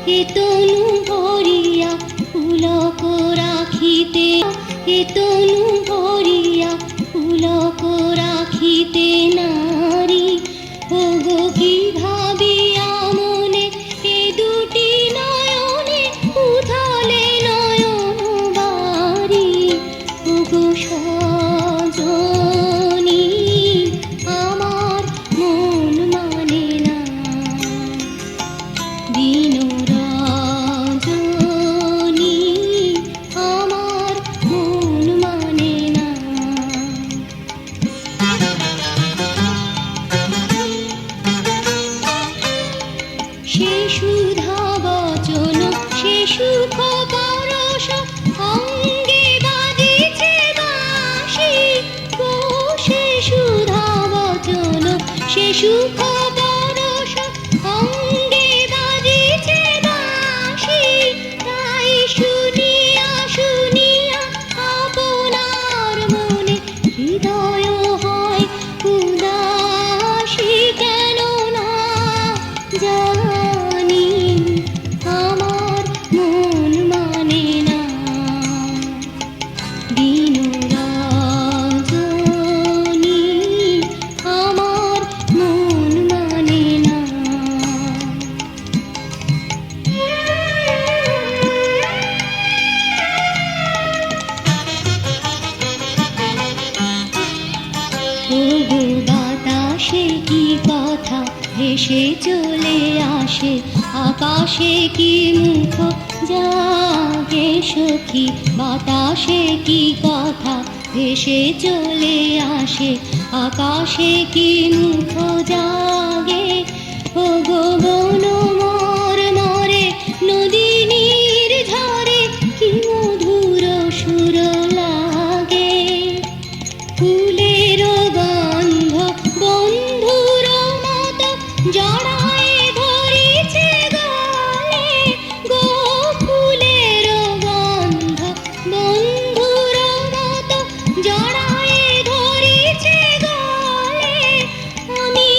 এ তনু ভরিয়া পুলক রাখিতে, এ তনু ভরিয়া পুলক রাখিতে নারী। ওগো কি ভাবিয়া মনে এ দুটি নয়নে উথালে নয়ন বারি। ওগো সজনী আমার মন মানে না, দিন রজনী আমার মন মানে না। সে সুধা বচন সে সুখ পরশ অঙ্গে বাজিছে বাঁশি গো। সে সুধা বচন সে সুখ পরশ অঙ্গে বাজিছে বাঁশি। তাই শুনিয়া শুনিয়া আপনার মনে হৃদয় হয় উদাসী। কেন না জানি আমার মন মানে না, দিন রজনী আমার মন মানে না। ওগো বাতাসে কি কথা ভেসে চলে আসে, আকাশে কি মুখ জাগে সখী। বাতাসে কি কথা ভেসে চলে আসে, আকাশে কি মুখ জাগে। ওগো বন মরে নদীনীর ঝরে কি মধুর সুর লাগে। ফুলের গন্ধ বন্ধুর মতো জড়ায়ে ধরিছে গলে গো। ফুলের গন্ধ বন্ধুর মতো জড়ায়ে ধরিছে গলে। আমি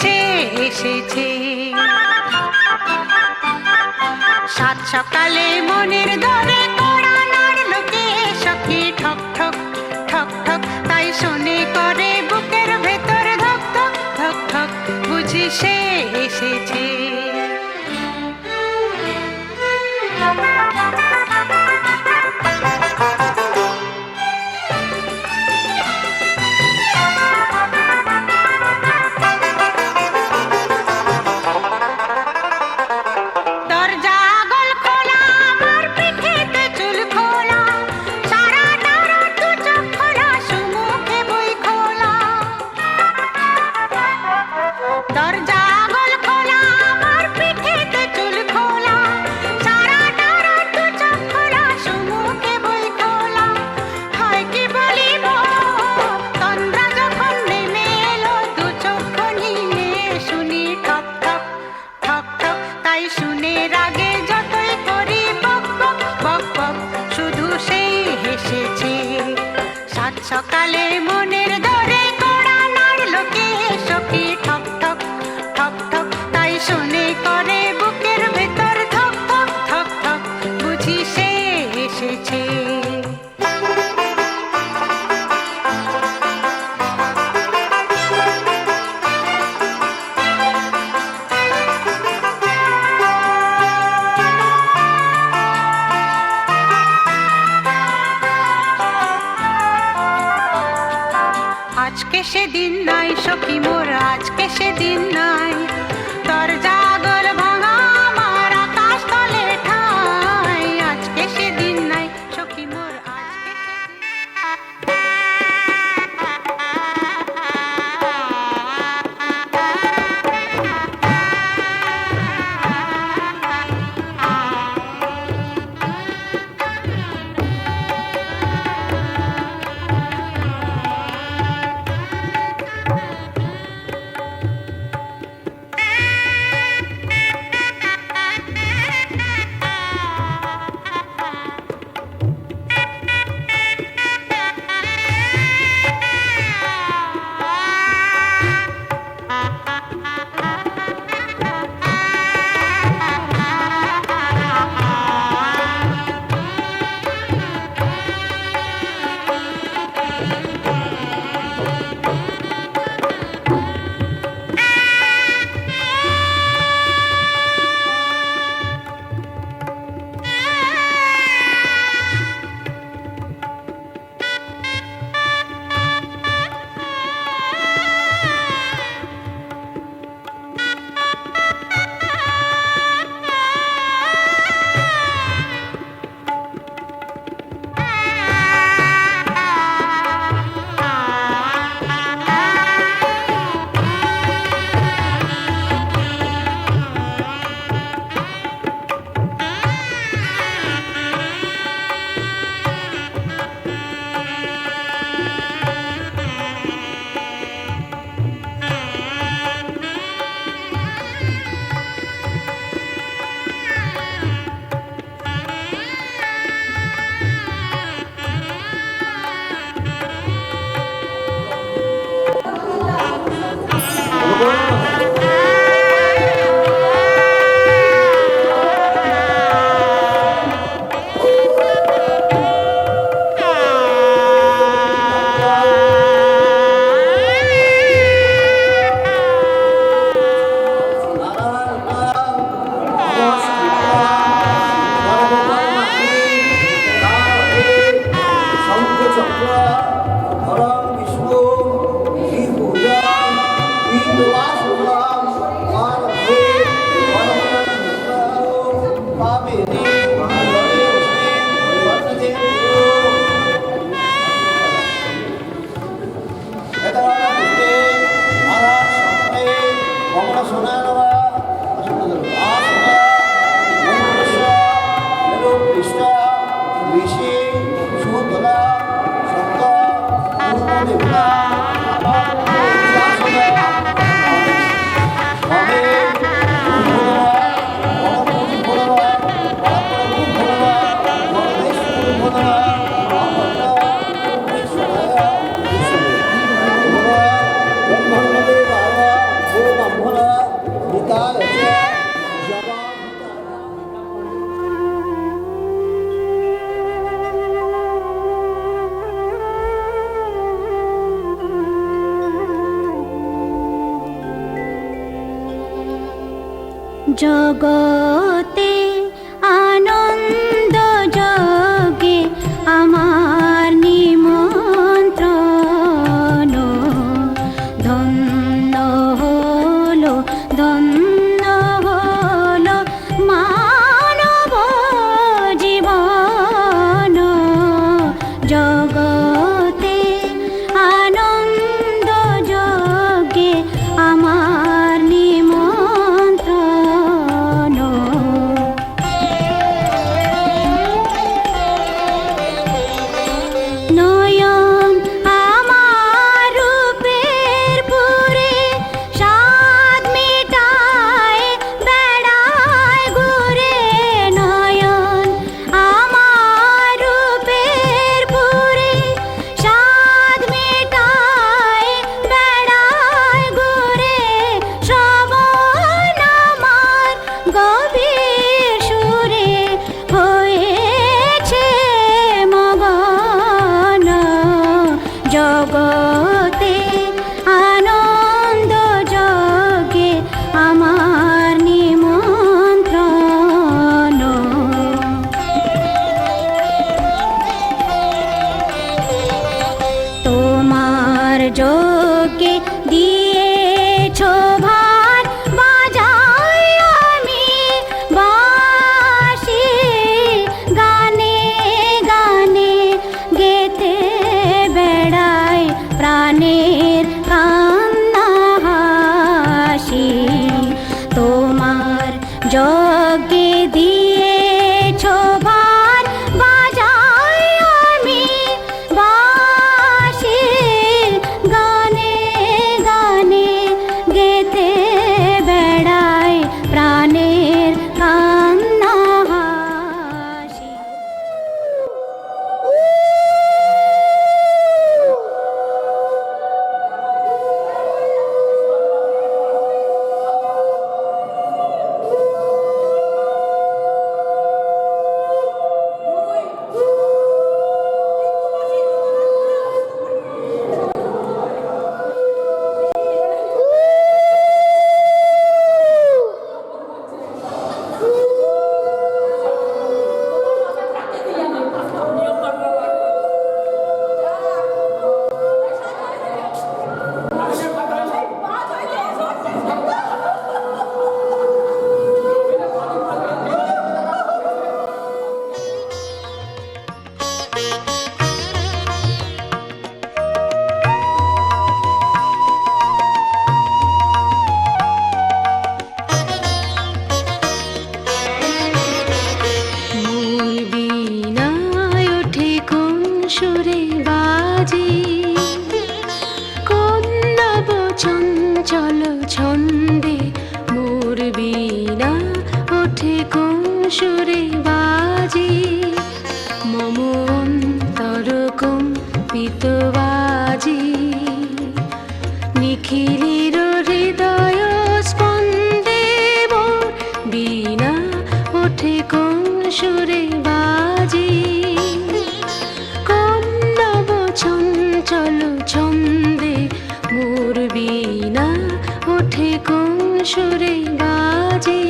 সে এসেছে। সাত সকালে মনের দরে কড়া নাড়লো কে সখী ঠক ঠক ঠক ঠক, তাই শুনে করে বুকের ভেতর ধক ধক ধক ধক, বুঝি সে এসেছে। সকালে মনের দরে কড়া নাড়লো কে সখী ঠক ঠক ঠক ঠক, তাই শুনে করে বুকের ভেতর ধক ধক ধক ধক, বুঝি সে এসেছে। আজকে সেদিন নাই সখী মোর, আজকে সেদিন নাই, দরজা গল ভাঙা আমার আকাশ তলে ঠাই। আজকে সেদিন নাই সখী মোর, আজকে জগতে আনন্দ যোগে আমার নিমন্ত্রণ, ধন্য হলো ধন্য হলো মানব জীবন। জগতে আনন্দ যোগে আমার নিমন্ত্রণ। নয়ন আমার রূপের পুরে স্বাদ মেটায় বেড়ায় ঘুরে। নয়ন আমার রূপের পুরে স্বাদ মেটায় বেড়ায় ঘুরে। শ্রবণ আমার গভীর সুরে হয়েছে মগন। জগতে আনন্দ যোগে আমার নিমন্ত্রণ। তোমার যোগে দিয়েছ ভার বাজাই আমি বাঁশি। গানে গানে গেতে বেড়াই প্রাণের কান্না হাসি। তোমার যজ্ঞে দিয়েছ ভার বাজাই আমি বাঁশি। গানে গানে গেতে বেড়াই প্রাণের কান্না হাসি। মোর বীণায় ওঠে কোন সুরে বাজি, কোন নব চঞ্চল ছন্দে। মোর বীণা ওঠে কোন সুরে বাজি, মম অন্তর কম্পিত বাজি। নিখিলের হৃদয় স্পন্দে মোর বীণা ওঠে কোন সুরে বাজি, কোন নব চঞ্চল ছন্দে। মোর বীণা ওঠে কোন সুরে বাজি।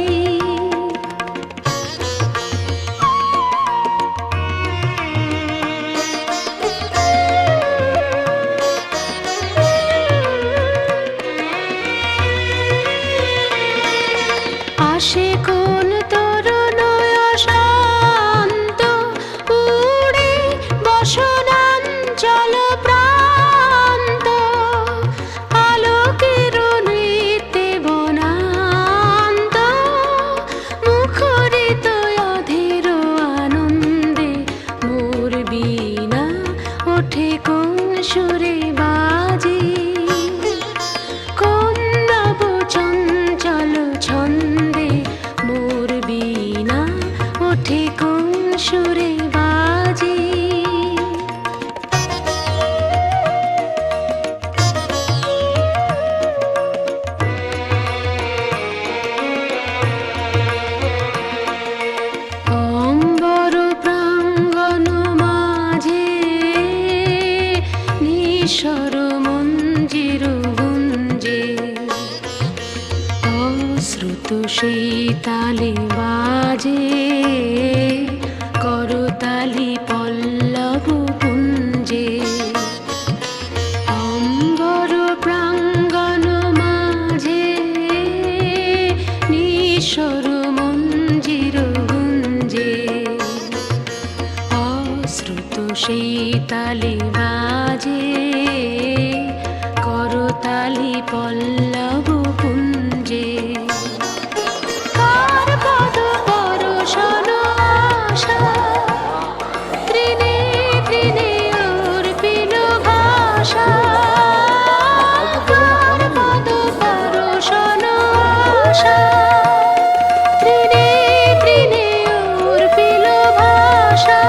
শ্রুত সেই তালে বাজে করতালি পল্লব কুঞ্জে কার পদ পরশন আশা তৃণে তৃণে অর্পিল ভাষা কার পদ পরশন আশা তৃণে তৃণে অর্পিল ভাষা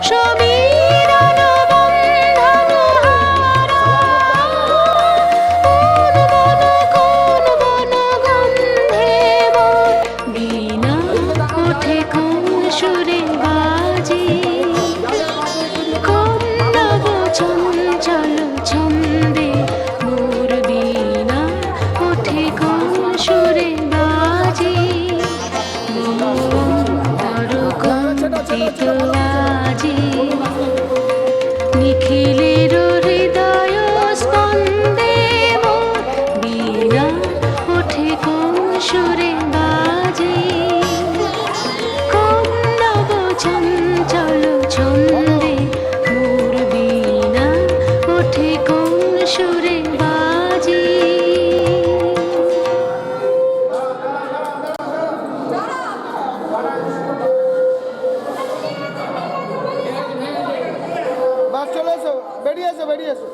সমীরণ বন্ধন হারা কোন বন গন্ধে মোর বীণা ওঠে কোন সুরে বাজে কোন নব চঞ্চল ছন্দে মোর বীণা ওঠে কোন সুরে বাজে মোর কম্পিত লাজে নিখিলের হৃদয় স্পন্দে মোর বীণা ওঠে কোন সুরে বাজে কোন নব চঞ্চল ছন্দে মোর বীণা ওঠে কোন সুরে বাজে বাস চলে এসো, বেরিয়ে এসো, বেরিয়ে এসো।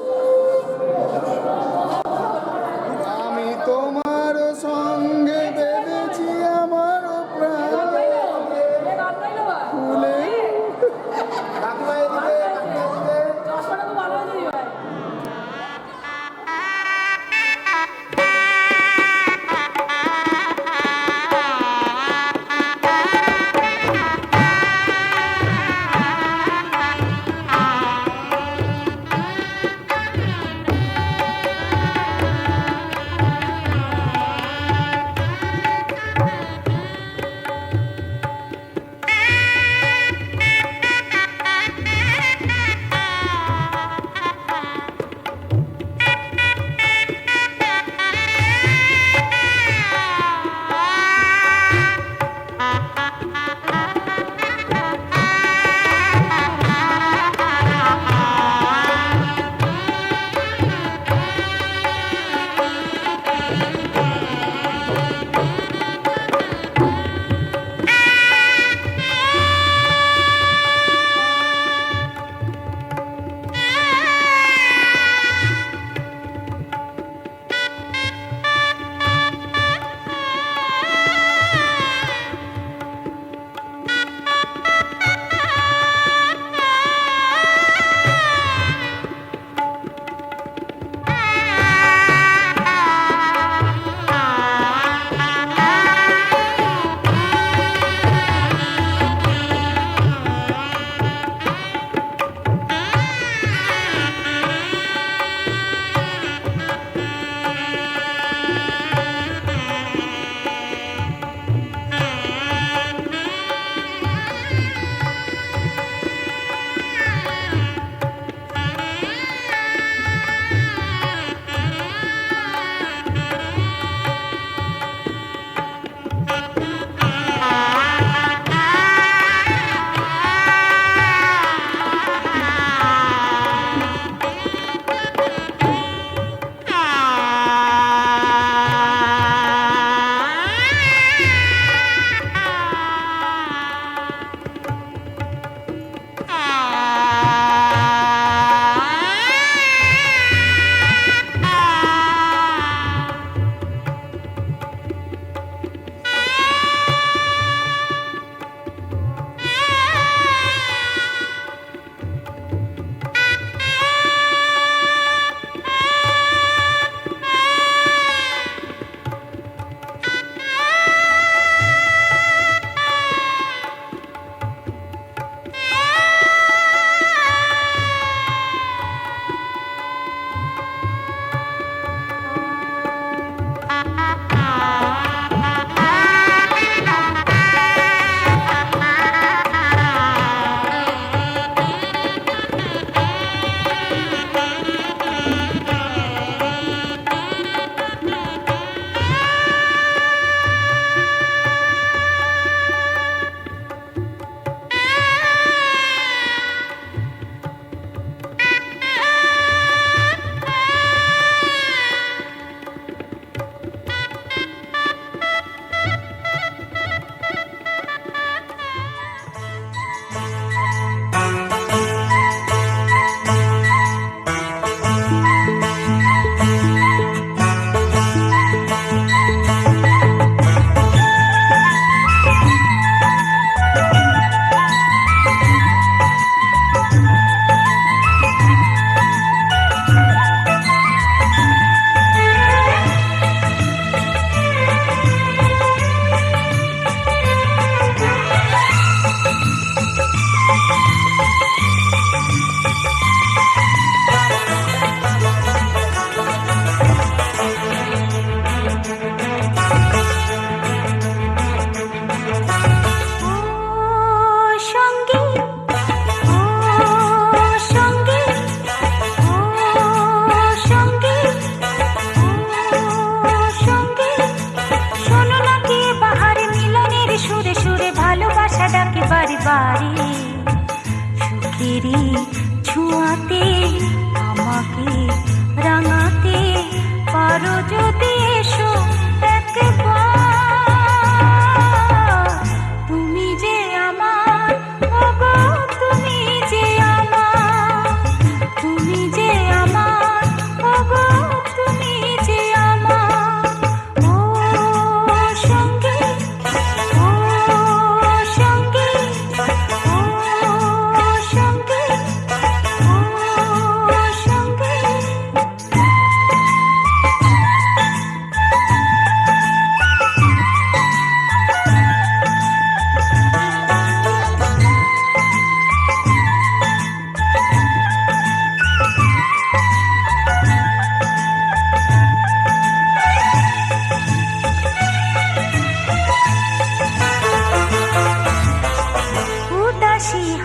আমি তোমার সঙ্গে বেঁধেছি আমার প্রাণ ফুলে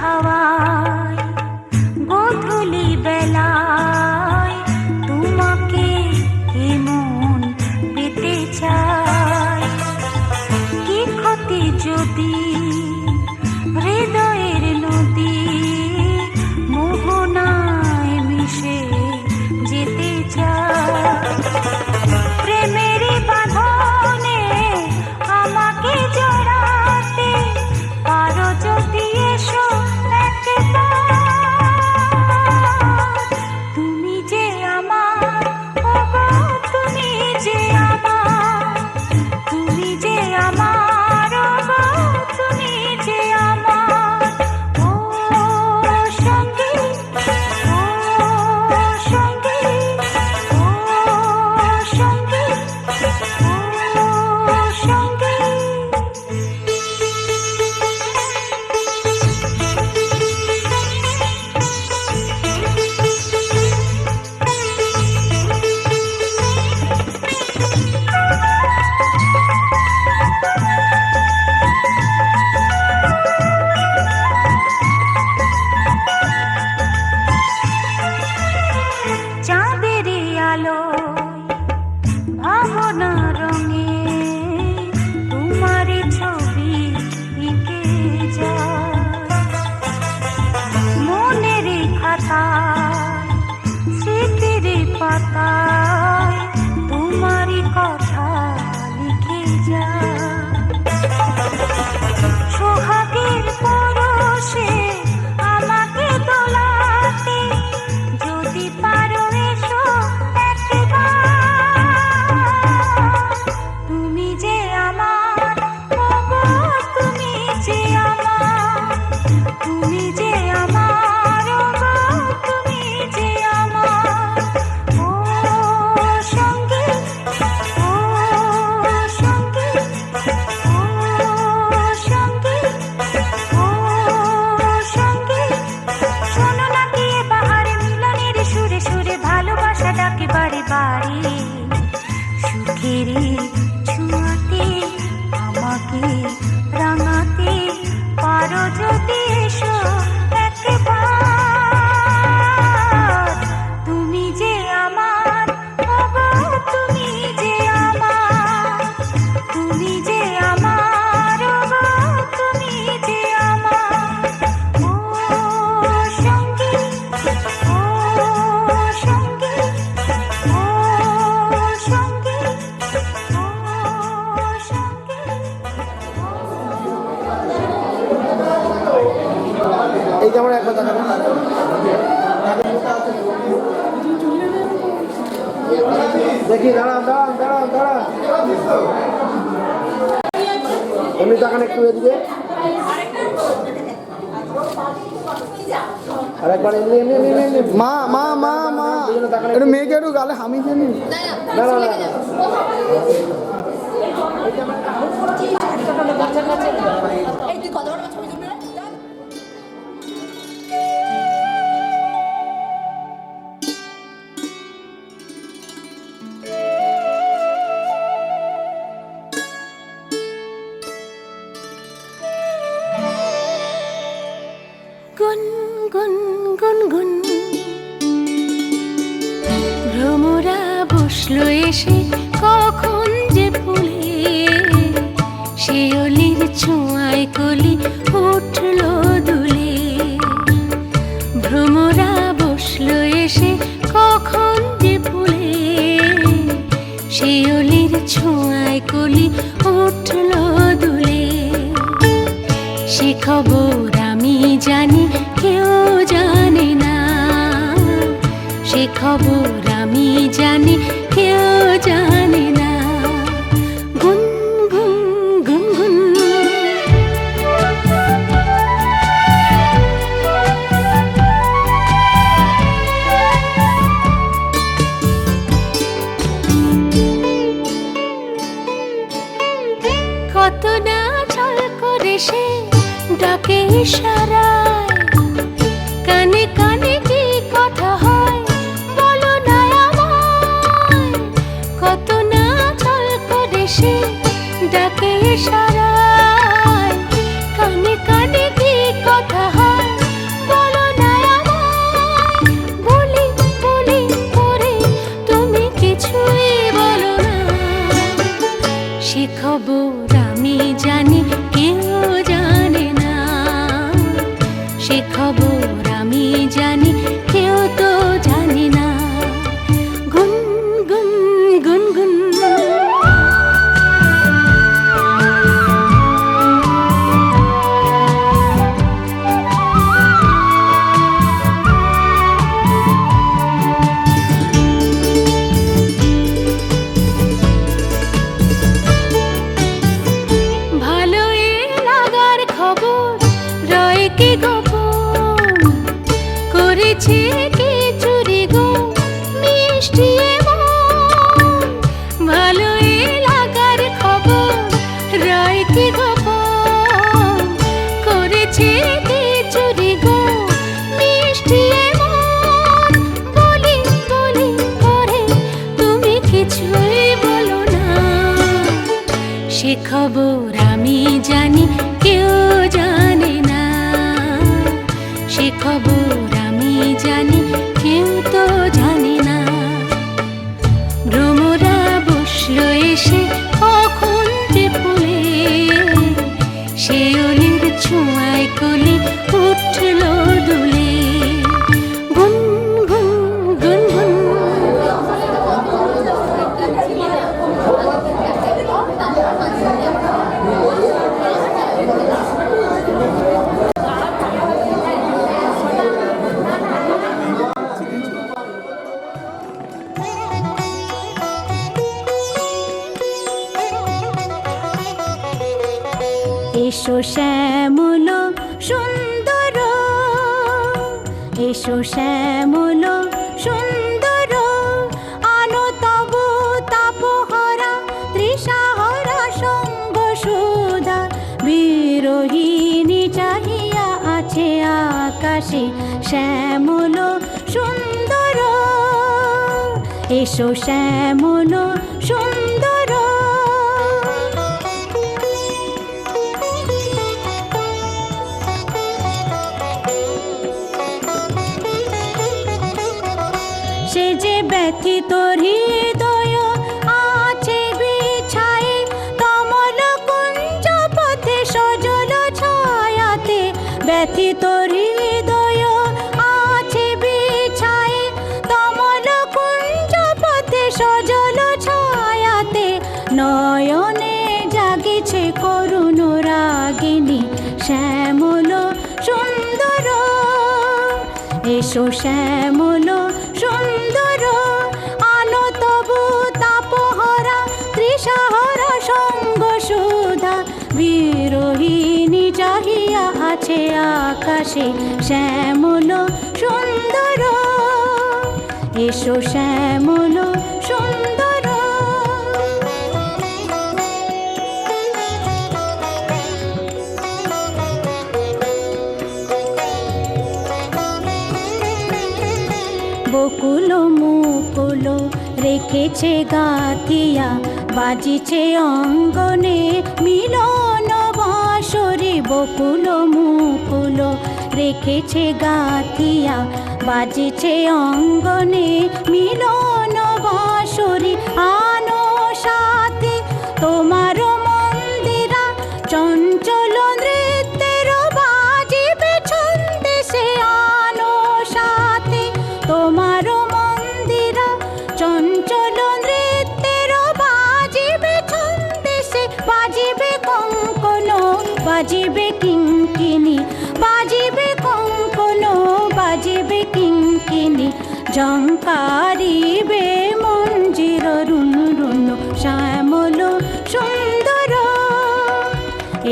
হাওয়ায় গোধূলি বেলায় তোমাকে কেমন পেতে চায়। কি ক্ষতি যদি হৃদয়ের নদী মোহনায় মিশে যেতে চায়। প্রেমেরই বাঁধনে আমাকে জড়াতে পারো যদি এসো একবার। তুমি যে আমার, ওগো তুমি যে আমার, তুমি যে আমার, ওগো তুমি যে আমার। ও সঙ্গী, ও সঙ্গী, ও সঙ্গী, ও সঙ্গী। চাঁদেরই আলোয় ভাবনা রঙে তোমার ছবি এঁকে যায়। মনের খাতায় স্মৃতির পাতায় তোমারই কথা লিখে যায়। সোহাগের পরশে আমাকে দোলাতে যদি পারো এসো একবার। তুমি যে আমার, ওগো তুমি যে আমার, তুমি যে আমার, ওগো তুমি যে আমার। ও সঙ্গী, ও সঙ্গী, ও সঙ্গী, ও সঙ্গী। শোনো না কি এ বাহারে মিলনের সুরে সুরে ভালোবাসা ডাকে বাড়ি বাড়ি। সুখেরই ছোঁয়াতে আমাকে রাঙাতে পারো যদি এসো একবার। তুমি যে আমার, ওগো তুমি যে আমার, তুমি যে আমার, ওগো তুমি যে আমার। ও সঙ্গী, ও সঙ্গী, ও সঙ্গী, ও সঙ্গী। এই যে আমরা একবার দেখাবো। দেখি দাঁড়ান দাঁড়ান দাঁড়ান দাঁড়ান, এমনি তাকান একটু এদিকে। আরেকবার এমনি এমনি এমনি এমনি। মা মা মা মা একটু মেয়েকে একটু গালে হামি দিয়ে নিন। দাঁড়া দাঁড়া গুন গুন গুন গুন ভ্রমরা বসলো এসে কখন যে ফুলে শিউলির ছোঁয়ায় কলি উঠলো দুলে। ভ্রমরা বসলো এসে কখন যে ফুলে শিউলির ছোঁয়ায় কলি উঠলো দুলে। সে খবর আমি জানি কেউ জানে না, সে খবর আমি জানি কেউ জানে না। গুন গুন গুন গুন খবর আমি জানি, কেউ তো জানে না। গুন গুন গুন গুন। ভালো লাগার খবর রয় কি গোপন, করেছে কি চুরি গো মিষ্টি এমন। ভালো লাগার খবর রয় কি গোপন, করেছে কি চুরি গো মিষ্টি এমন। বলি বলি করে তুমি কিছুই বলো না, সে খবর আমি জানি, কেউ জানে না। সে খবর আমি জানি, কেউ তো জানে না। ভ্রমরা বসলো এসে কখন যে ফুলে, সে অলির ছোঁয়ায় কলি উঠল দুলে। গুন গুন গুন গুন। এসো শ্যামল সুন্দর, এসো শ্যামল সুন্দর, আনো তব তাপহরা তৃষাহরা সঙ্গ সুধা। বিরোহিণী চাহিয়া আছে আকাশে শ্যামল সুন্দর, এসো শ্যামল সুন্দর। সে যে ব্যথিত হৃদয় আছে বিছায়ে, কমল কুঞ্জ পথে সজল ছায়াতে। ব্যথিত হৃদয় আছে বিছায়ে, কমল কুঞ্জ পথে সজল ছায়াতে। নয়নে জাগেছে করুণ রাগিনী শ্যামল সুন্দর, এসো শ্যামল সুন্দর, আনো তবু তাপহরা তৃষাহরা সঙ্গ সুধা। বিরোহিণী চাহিয়া আছে আকাশে শ্যামল সুন্দর, এসো শ্যামল সুন্দর। বকুল মুকুল রেখেছে গাথিয়া, বাজিছে অঙ্গনে মিলন বাঁশরি। বকুল মুকুল রেখেছে গাথিয়া, বাজিছে অঙ্গনে মিলন বাঁশরি। আনো সাথে তোমার মন্দিরা, চঞ্চল নৃত্যের বাজিবে ছন্দে সে। আনো সাথে তোমার মন্দিরা, চঞ্চল নৃত্যের বাজিবে ছন্দে সে। বাজিবে কঙ্কন বাজিবে কিঙ্কিনি, বাজিবে কঙ্কন বাজিবে কিঙ্কিনি। ঝঙ্কারিবে মঞ্জির রুন রুন শ্যামল সুন্দর,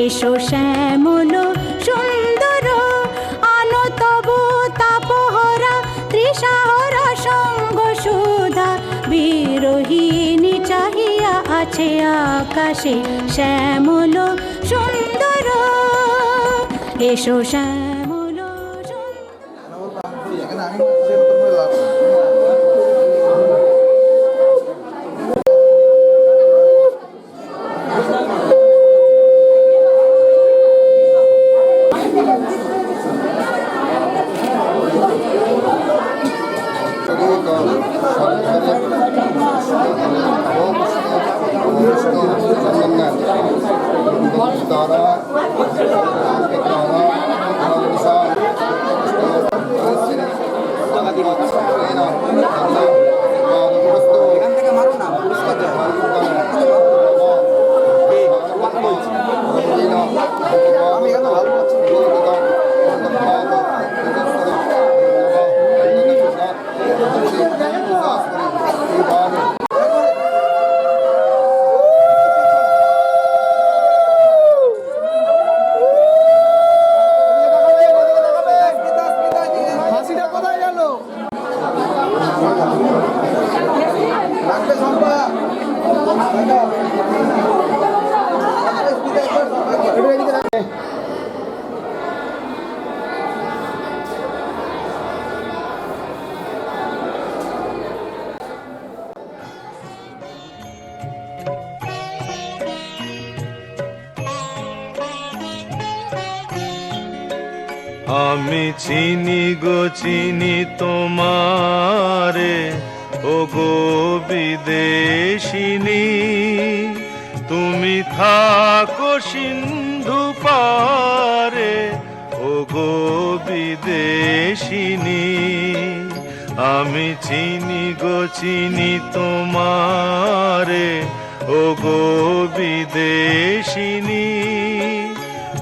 এসো শ্যামল সুন্দর, আনো তবু তাপহরা তৃষাহরা সঙ্গ সুধা। বিরোহিণী চাহিয়া আছে আকাশে শ্যামল সুন্দর, এসো শ্যামল দ্বারা আমি চিনি গো চিনি তোমারে, ও গো বিদেশিনী, তুমি থাকো সিন্ধু পারে, ও গো বিদেশিনী। আমি চিনি গো চিনি তোমারে, ও গো বিদেশিনী,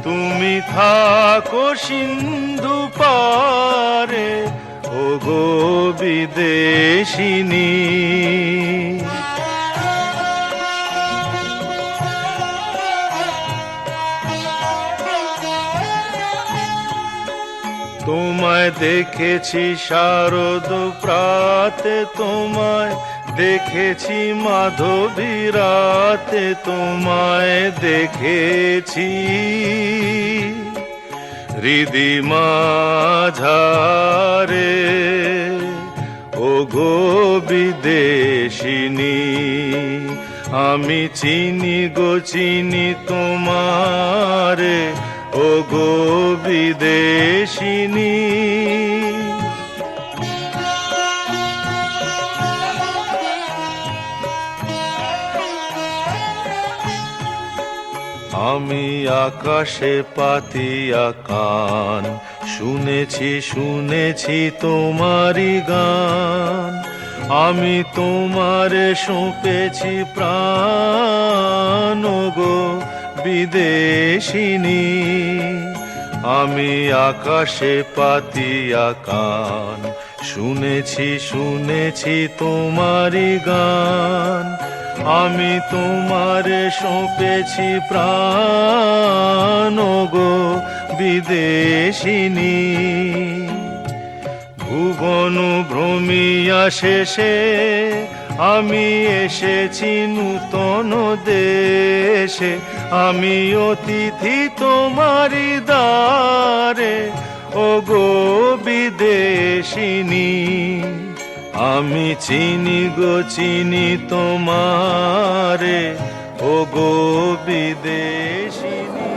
তুমি থাকো সিন্ধু পারে, ও গো বিদেশিনী। তোমায় দেখেছি শারদ প্রাতে, তোমায় দেখেছি মাধবী রাতে, তোমায় দেখেছি হৃদি মাঝারে, ও গো বিদেশিনী। আমি চিনি গো চিনি তোমারে, ও গো বিদেশিনী। আমি আকাশে পাতিয়া কান, শুনেছি শুনেছি তোমারি গান, আমি তোমারে সঁপেছি প্রাণ, ও গো বিদেশিনী। আমি আকাশে পাতিয়া কান, শুনেছি শুনেছি তোমারি গান, আমি তোমারে সঁপেছি প্রাণ, ও গো বিদেশিনী। ভুবন ভ্রমিয়া শেষে আমি এসেছি নূতন দেশে, আমি অতিথি তোমারি দ্বারে, ও গো বিদেশিনী। আমি চিনি গো চিনি তোমারে, ও গো বিদেশিনী।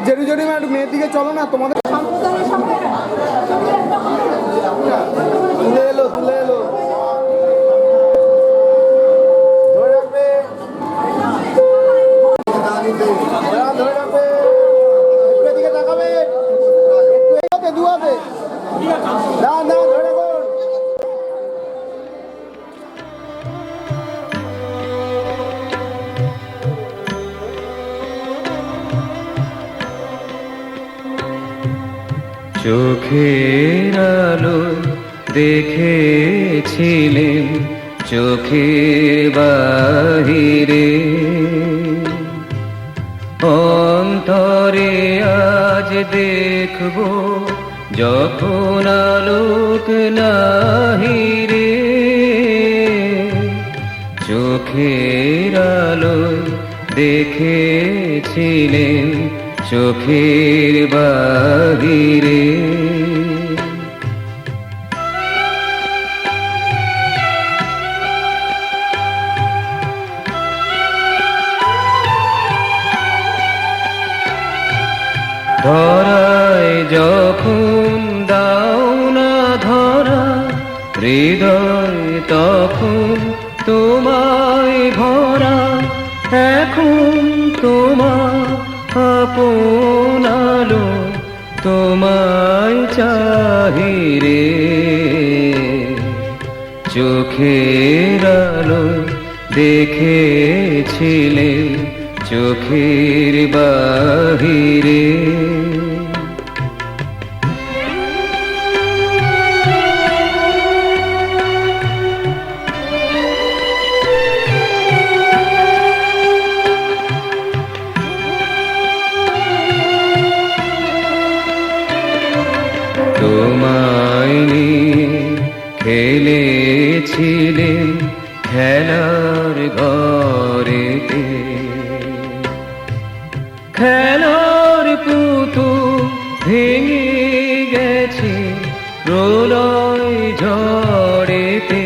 জেরি জেরি একটু মেয়ের দিকে চলো না, তোমাদের তুলে এলো তুলে এলো, ধরে রাখবে ধরে রাখবে, একটু এদিকে তাকাবে, একটু দুয়াবে, না না ধরে রাখুন। চোখের আলো দেখেছিলেন চোখের বাহিরে, অন্তরে আজ দেখব যখন আলোক নাহিরে। চোখের আলো দেখেছিলেন চোখের বাহিরে। ধরায় যখন দাও না ধরা, হৃদয় তোমায় ভরা এখন তোমার আপন আলো তোমায় চাহি রে চোখের আলো দেখেছিলে চোখের বাহিরে তোমায় নিয়ে খেলেছিলেন খেলার ঘরেতে খেলার পুতুল ভেঙে গেছে প্রলয় ঝড়েতে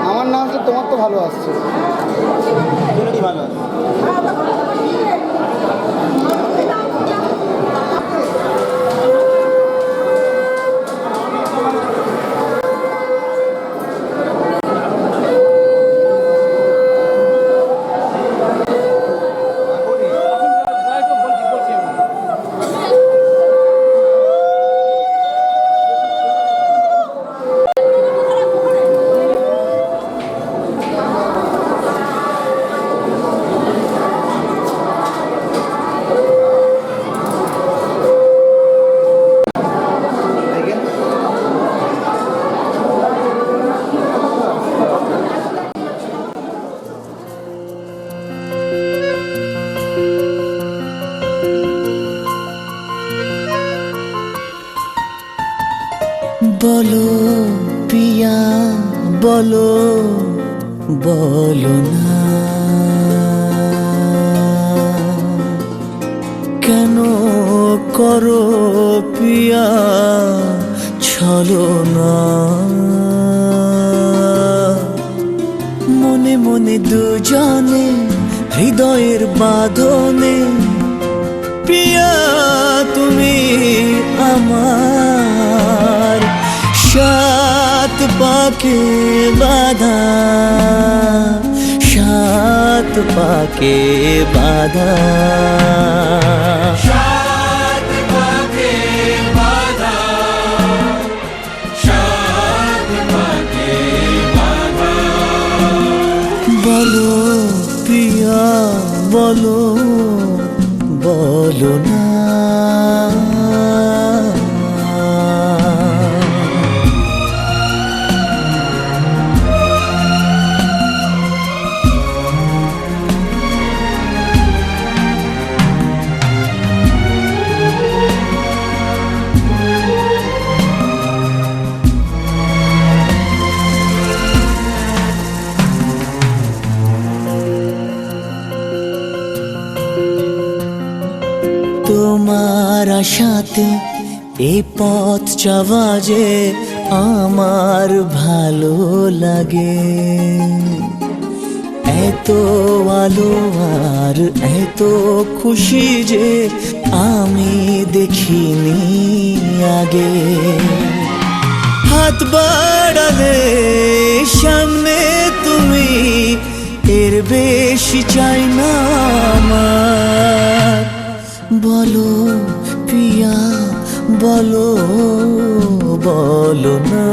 আমার না আসলে তোমার তো ভালো আসছে। ভালো আসছে। বলো পিয়া বলো বলো না কেন করো পিয়া ছলনা মনে মনে দুজনে হৃদয়ের বাঁধনে পিয়া তুমি আমার সাত পাকে বাঁধা সাত পাকে বাঁধা সাত পাকে বাঁধা সাত পাকে বাঁধা বলো পিয়া বলো বলো না তোমার আশাতে এই পথ চাওয়া যে আমার ভালো লাগে এত আলো আর এত খুশি যে আমি দেখিনি আগে হাত বাড়ালে সামনে তুমি এর বেশি চাই না আমার বলো পিয়া বলো বলো না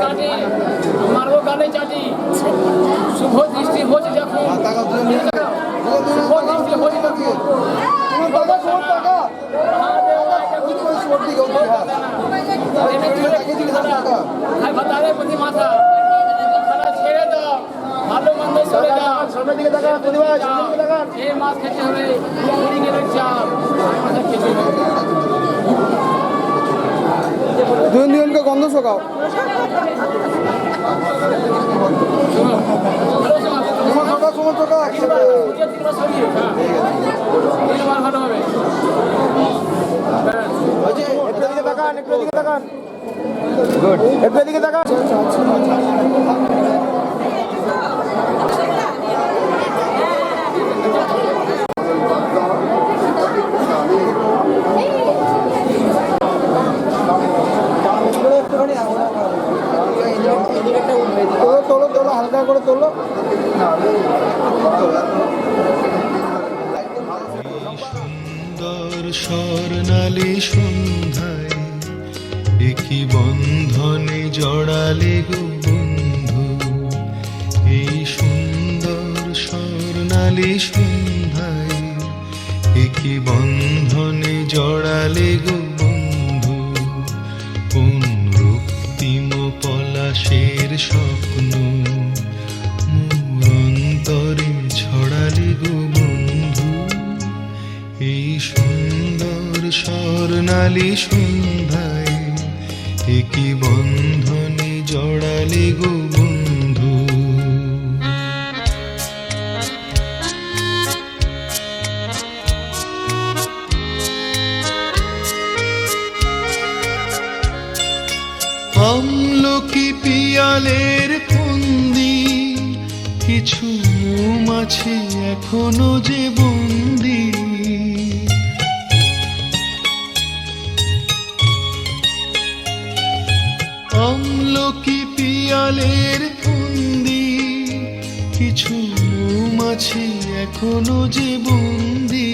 কাটি মারবো গানে চাটি শুভ দৃষ্টি হচ্ছে যখন শুভ দৃষ্টি হচ্ছে যখন প্রতি মাথা ছেড়ে দাও ভালো মন্দ সরে দাও সামনের দিকে তাকান এই মাছ খেতে হবে গেলেন চাপ দুজনকে গন্ধ শোকাও। ভালো হবে একটু এদিকে তাকান। তোলো তোলো হালকা করে তোলো। সুন্দর স্বর্ণালী সন্ধ্যায় একই বন্ধনে জড়ালে গো বন্ধু, এই সুন্দর স্বর্ণালী সন্ধ্যায় একই বন্ধনে জড়ালে গো বন্ধু, কোন রক্তিম পলাশের স্বপ্ন মোর অন্তরে ছড়ালে গো বন্ধু, এই সুন্দর স্বর্ণালী সন্ধ্যায় একই বন্ধনে জড়ালে গো বন্ধু। আমলকি পিয়ালের ফন্দি কিছু মৌমাছি এখনো যে বন্দি, আমলকি পিয়ালের ফন্দি কিছু মৌমাছি এখনো যে বন্দি,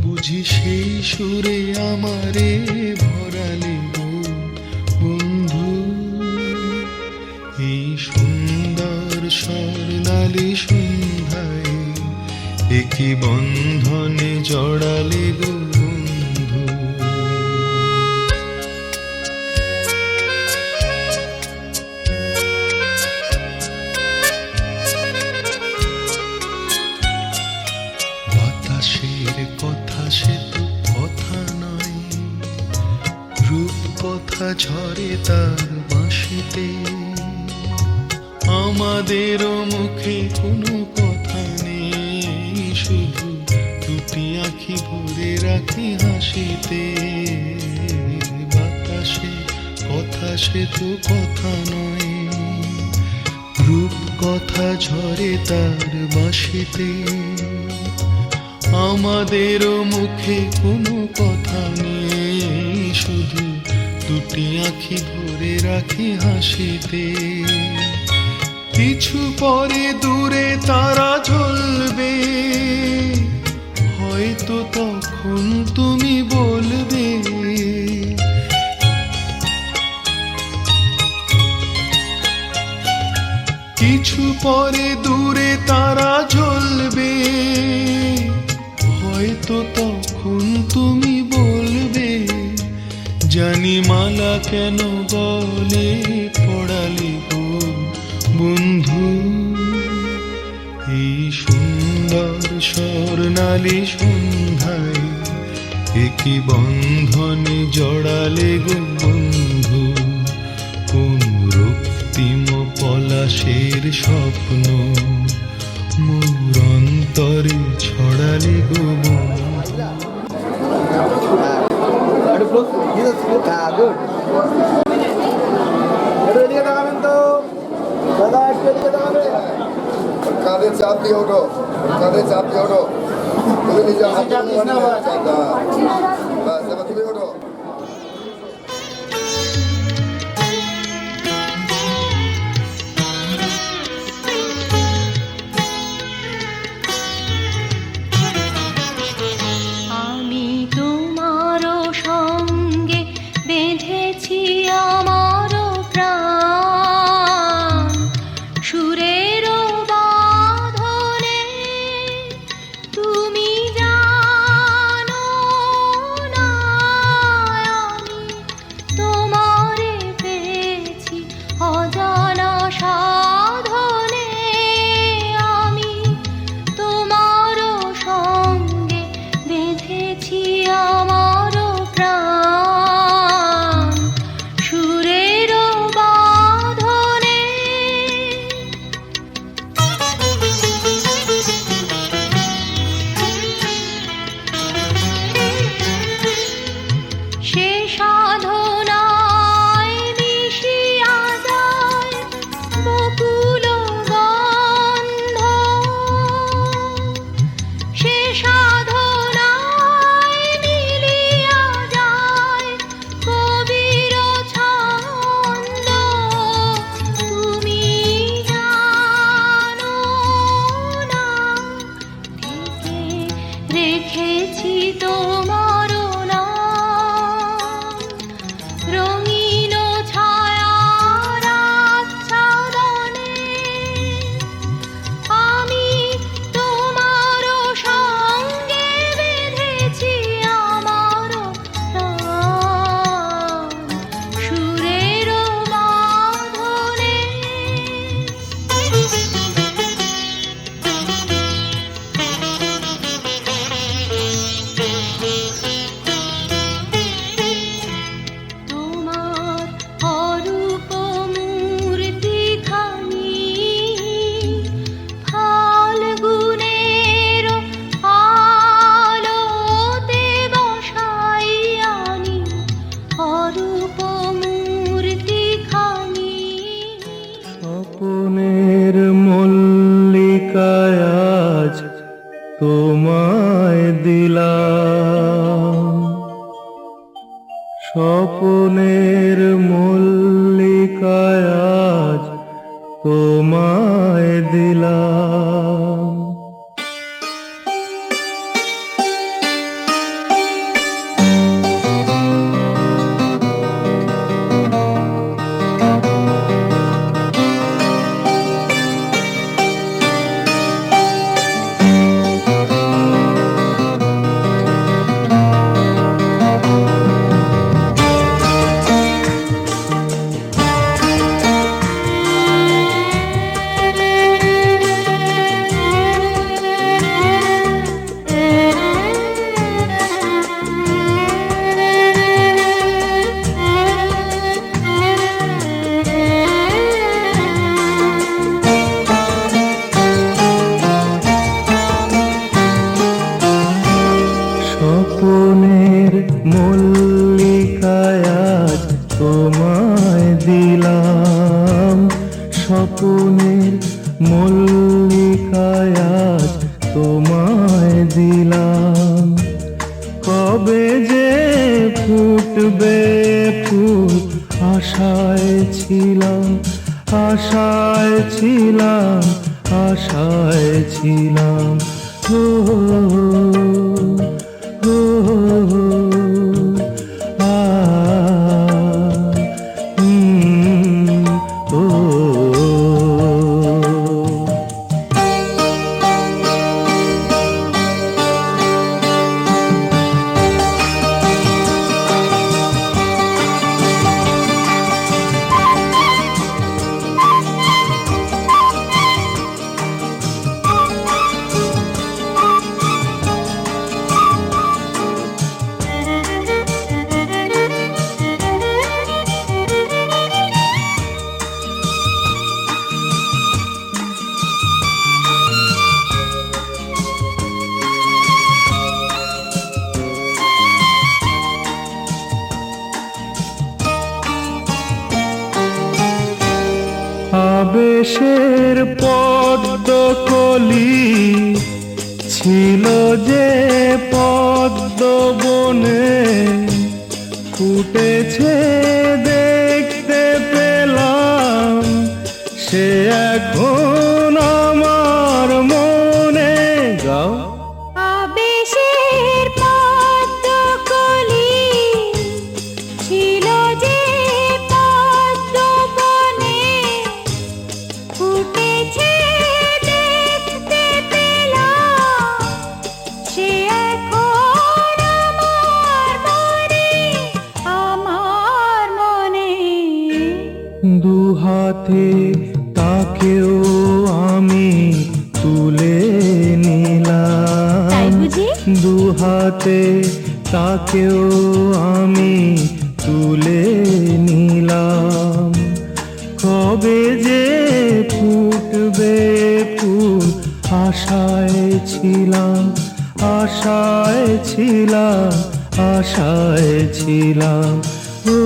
বুঝি সেই সুরে আমারে ভরালে গো বন্ধু, এই সুন্দর স্বর্ণালী সন্ধ্যায় একই বন্ধনে জড়ালে গো বন্ধু। বাতাসের কথা সে তো কথা নয়, রূপ কথা ঝরে তার বাঁশিতে, আমাদেরও মুখে কোনো কথা নেই, শুধু দুটি আঁখি ভরে রাখি হাসিতে। বাতাসে কথা সে তো কথা নয়, রূপ কথা ঝরে তার বাঁশিতে, আমাদেরও মুখে কোনো কথা নেই, শুধু দুটি আঁখি ভরে রাখি হাসিতে। কিছু পরে দূরে তারা জ্বলবে, হয়তো তখন তুমি বলবে, কিছু পরে দূরে তারা জ্বলবে, হয়তো তখন তুমি বলবে, জানি মালা কেন বলে পড়ালি গো বন্ধু, এই সুন্দর স্বর্ণালী সন্ধ্যায় একই বন্ধনে জড়ালে গো বন্ধু, কোন রক্তিম পলাশের স্বপ্ন মোর অন্তরে ছড়ালে গো বন্ধু। কাঁধে চাপ দিয়ে ওঠো, কাঁধে চাপ দিয়ে ওঠো, তুমি নিজে তুমি ওঠো। আমি তোমারও সঙ্গে বেঁধেছি আমারও প্রাণ, তোমায় দিলাম। স্বপনের মল্লিকায় আজ তোমায় দিলাম, স্বপনের মল্লিকায় আজ তোমায় দিলাম। কবে যে ফুটবে ফুল আশায় ছিলাম, আশায় ছিলাম, আশায় ছিলাম। ও আবেশের পদ্মকলি ছিল যে পদ্ম বনে, ফুটেছে দেখতে পেলাম, সে এখন আমার মনে। গাও। আবেশের পদ্মকলি ছিল যে পদ্ম বনে, ফুটেছে দেখতে পেলাম, সে এখন আমার মনে, আমার মনে। দুহাতে তাকেও আমি তুলে নিলাম, তাই বুঝি? দুহাতে তাকেও আমি তুলে নিলাম। কবে যে ফুটবে ফুল আশায় ছিলাম, আশায় ছিলাম, আশায় ছিলাম। ও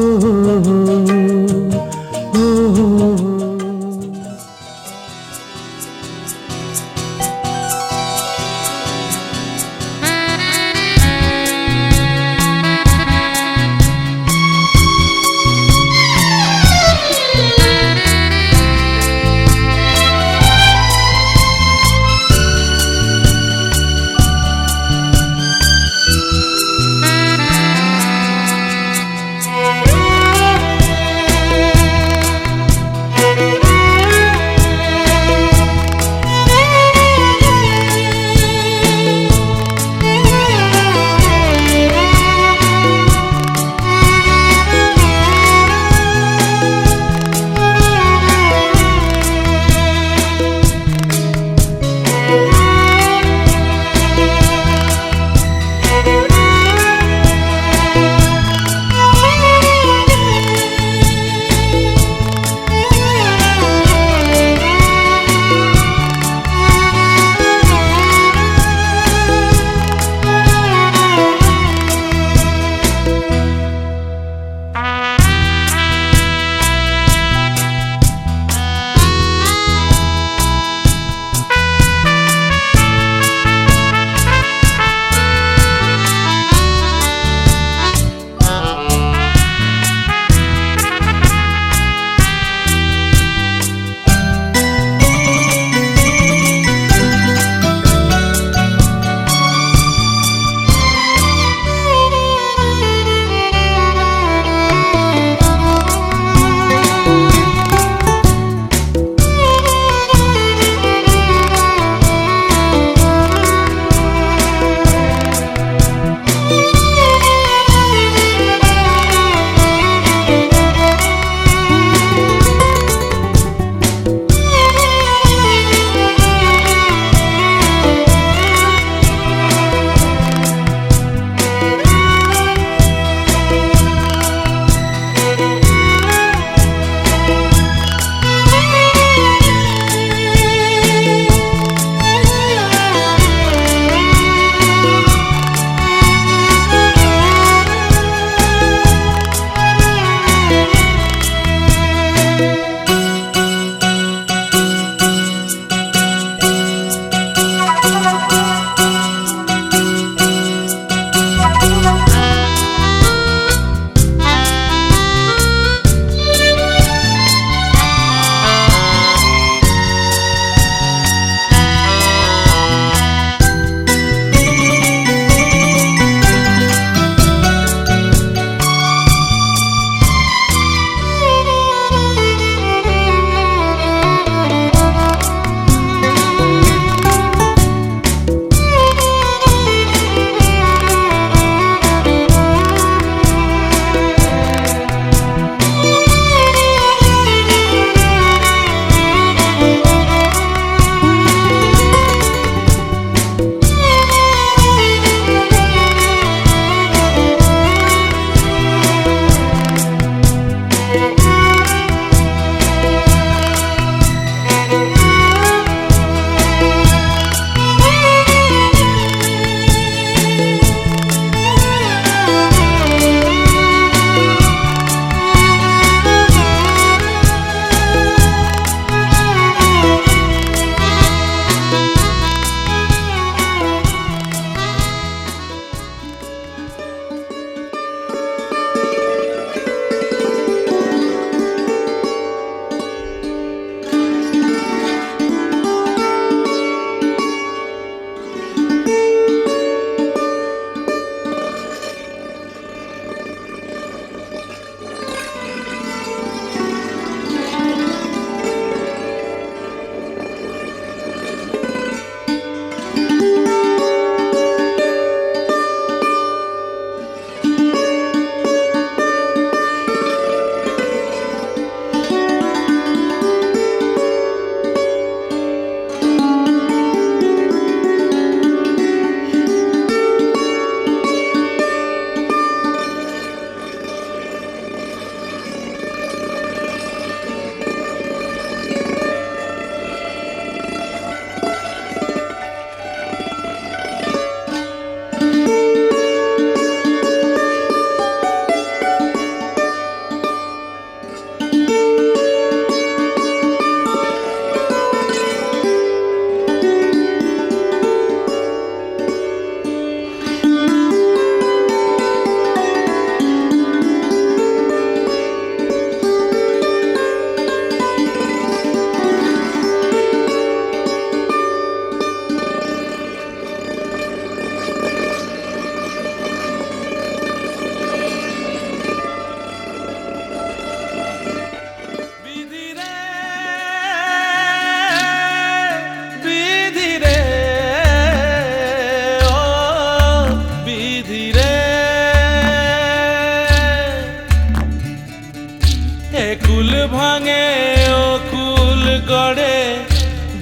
চড়ে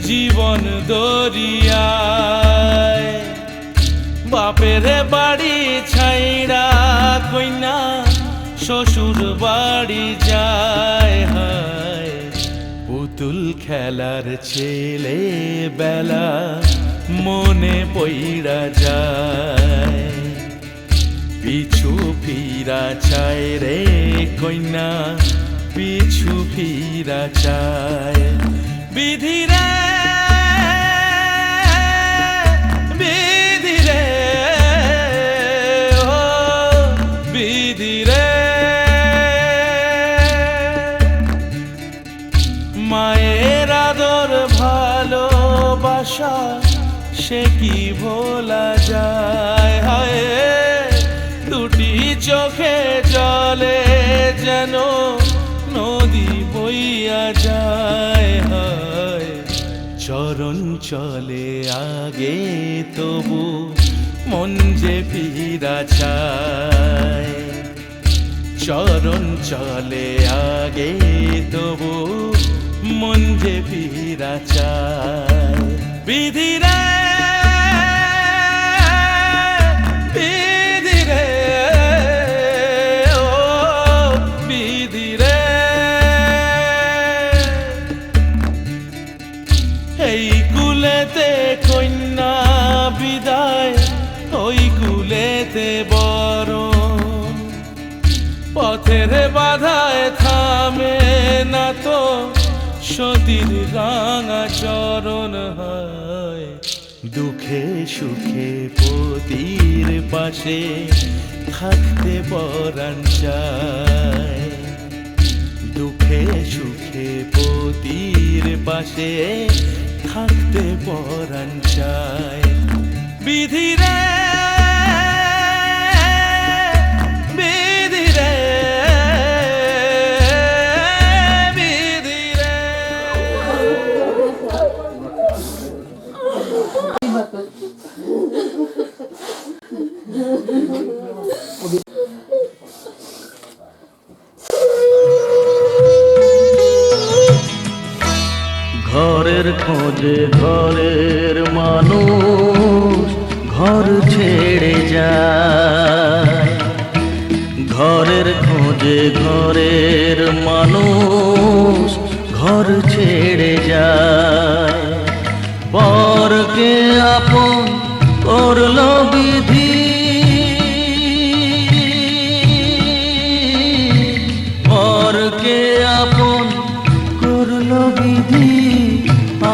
জীবন দরিয়ায় বাপের বাড়ি ছাইড়া কইনা শ্বশুর বাড়ি যায় হায় পুতুল খেলার ছেলে বেলা মনে পইড়া যায় পিছু ফিরা চায় রে কইনা পিছু ফিরা চায় বিধিরে বিধিরে ও বিধিরে মায়ের আদর ভালোবাসা সে কি ভোলা যায় হায় দুটি চোখে জলে যেন নদী বইয়া যায় হায় চরণ চলে আগে তবু মন যে ফিরা চায় চরণ চলে আগে তবু মন যে ফিরা চায় বিধিরে বিধিরে ও বিধিরে এই কুলেতে কন্যা বিদায় ওই কুলেতে বরণ পথের বাধায় থামে না তো সতীর রাঙা চরণ হয় দুঃখে সুখে পতির পাশে থাকতে পরাণ চায় দুঃখে সুখে পতির পাশে থাকতে পরাণ চায় বিধিরে বিধিরে বিধিরে ঘরের খোঁজে ঘরের মানুষ ঘর ছেড়ে যায় ঘরের খোঁজে ঘরের মানুষ ঘর ছেড়ে যায় পরকে আপন করলো বিধি পরকে আপন করলো বিধি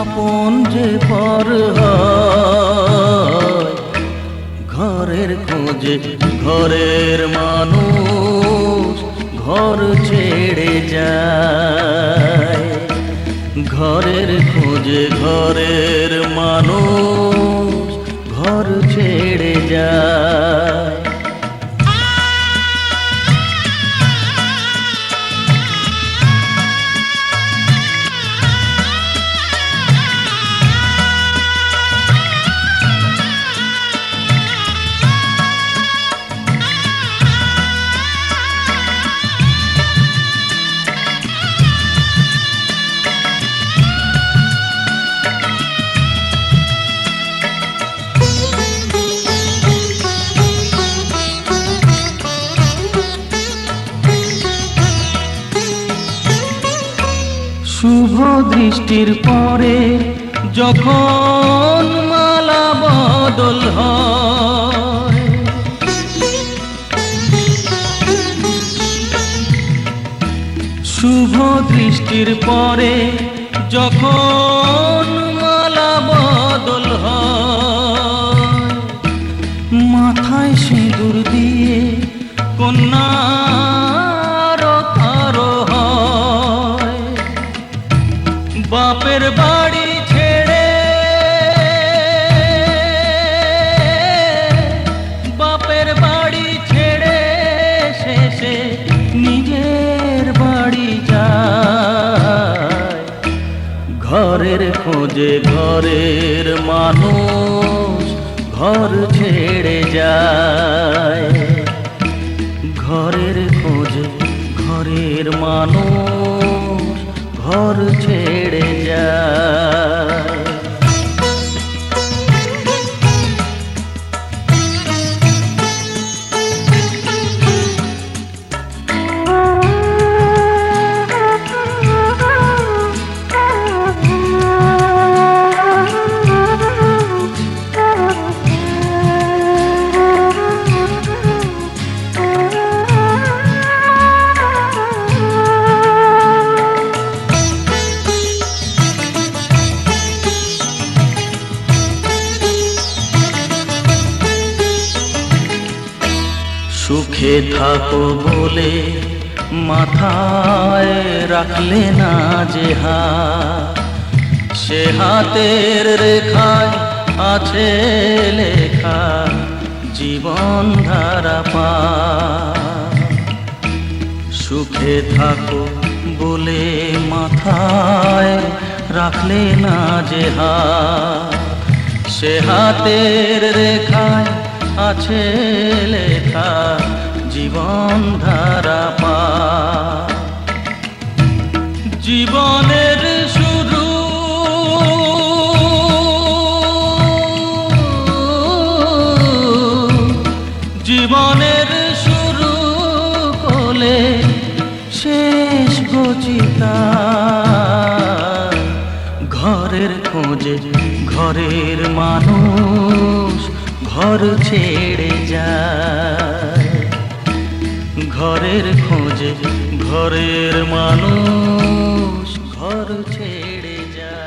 আপন যে পর হয় ঘরের খোঁজে ঘরের মানুষ ঘর ছেড়ে যায় ঘরের খোঁজে ঘরের মানুষ ঘর ছেড়ে যায় শুভ দৃষ্টির পরে যখন মালা বদল হয় শুভ দৃষ্টির পরে যখন মালা বদল হয় মাথায় সিঁদুর দিয়ে কন্যার কারো হয় বাপের বাড়ি ছেড়ে বাপের বাড়ি ছেড়ে শেষে নিজের বাড়ি যায় ঘরের খোঁজে ঘরের মানুষ ঘর ছেড়ে যায় ঘরের খোঁজে ঘরের মানুষ ঘর ঘর ছেড়ে যায়। সুখে থাকো বলে মাথায় রাখলে না যে হাত, সে হাতের রেখায় আছে লেখা জীবন ধারা পা। সুখে থাকো বলে মাথায় রাখলে না যে হাত, সে হাতের রেখায় আছে লেখা জীবন ধারা পা। জীবনের শুরু জীবনের শুরু কোলে শেষ গচিতা। ঘরের খোঁজে ঘরের মানুষ ঘর ছেড়ে যায়। ঘরের খোঁজে ঘরের মানুষ ঘর ছেড়ে যায়।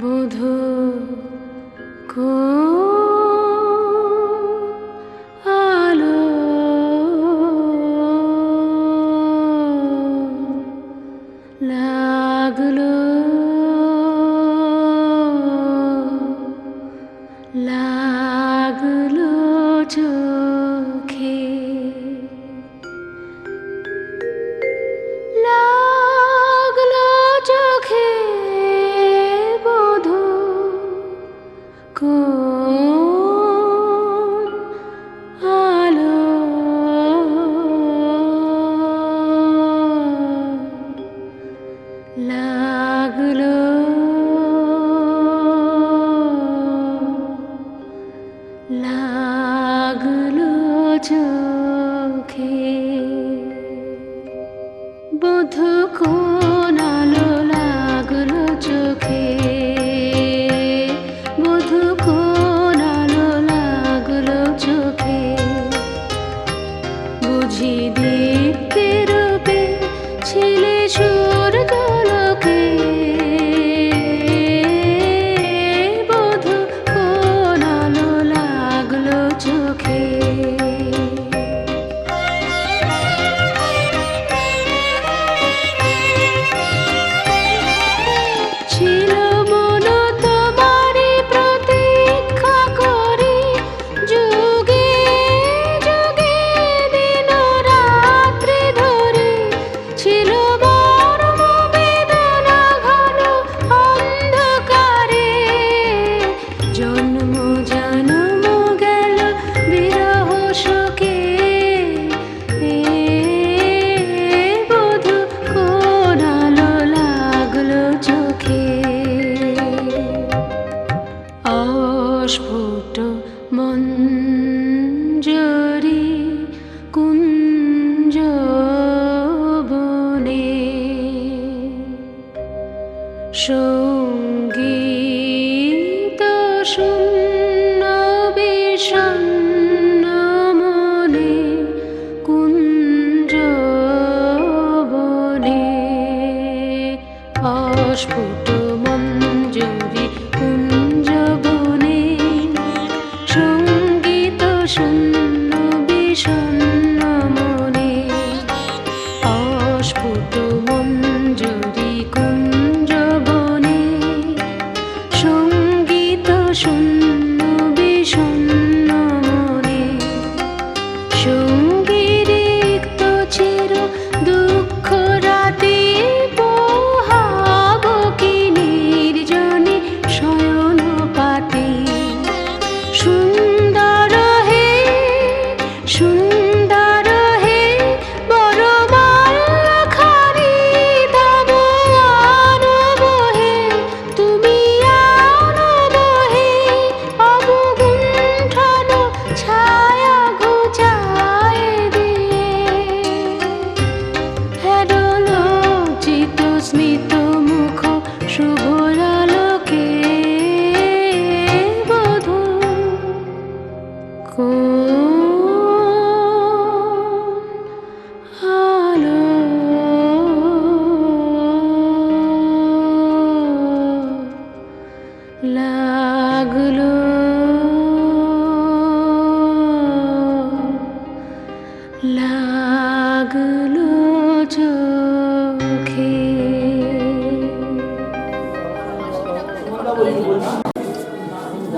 বধূ আলো লাগলো লাগলো চোখে, লাগলো চোখে বধূ কোন আলো লাগলো লাগলো চোখে। বধূ কোন আলো লাগলো চোখে, বধূ কোন আলো লাগলো চোখে। বুঝি দেখতে রূপে ছিলে স্বর্গলোকে, বধূ কোন আলো লাগলো চোখে। মঞ্জরি কুঞ্জ বনে সঙ্গীত শূন্য বিষণ্ণ মনে কুঞ্জ বনে অস্ফুট মঞ্জরি কুঞ্জ বনে সঙ্গীত শূন্য বিষণ্ণ মনে অস্ফুট মঞ্জরি কুঞ্জ বনে সঙ্গীত শূন্য বিষণ্ণ মনে সঙ্গীরিক্ত চির দুঃখ রাতে পোহাব কি নির্জনে শয়ন পাতে সুন্দর হে সুন্দর হে বড় মাখানি তব আনব হে তুমি আনব হে অবগুণ্ঠন ছায়া ঘুচায় দিয়ে হেরলজ্জিত স্মিত মুখ শুভরালোকে বধূ আলো লাগলো লাগলো চোখে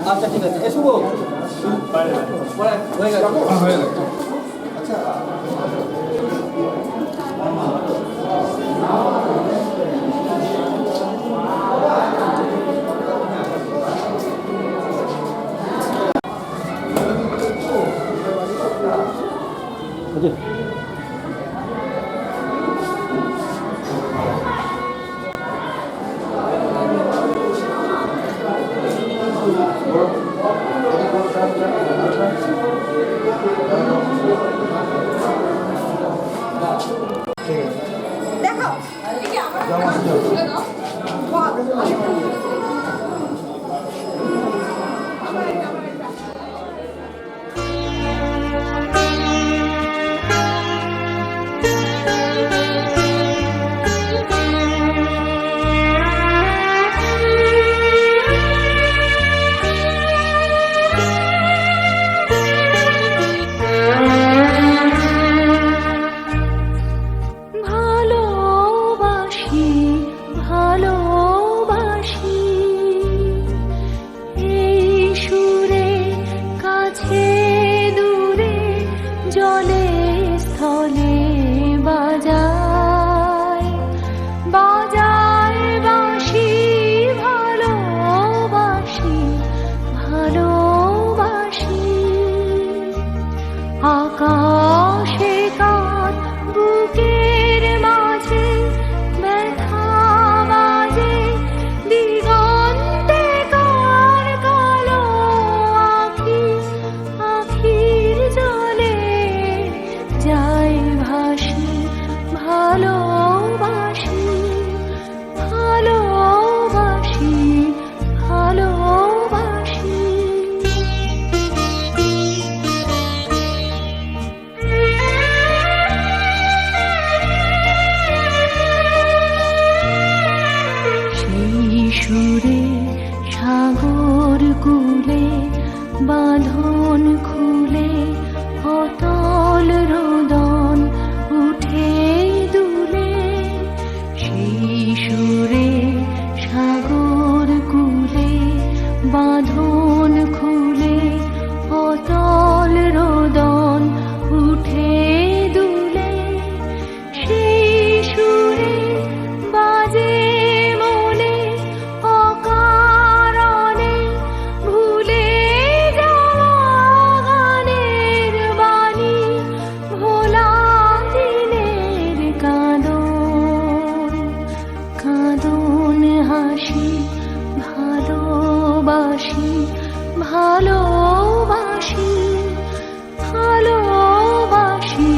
আচ্ছা ঠিক আছে এ শুভ হয়ে গেল ভালোবাসি ভালোবাসি এই সুরে কাছে দূরে জলে স্থলে বাজায় বাজায় বাঁশি ভালোবাসি ভালোবাসি আকাশে কার বুকের মাঝে ব্যথা বাজে দিগন্তে কার কালো আখি আখির জলে যায় ভাসি ভালোবাসি ভালোবাসি ভালোবাসি সেই সুরে সাগর কূলে বাঁধন খুলে অতল রোদন উঠে দুলে সেই সুরে সাগর কূলে বাঁধন খুলে অতল রোদন উঠে দুলে সেই সুরে বাজে মনে অকারণে ভুলে যাওয়া গানের বাণী ভোলা ভালোবাসি ভালোবাসি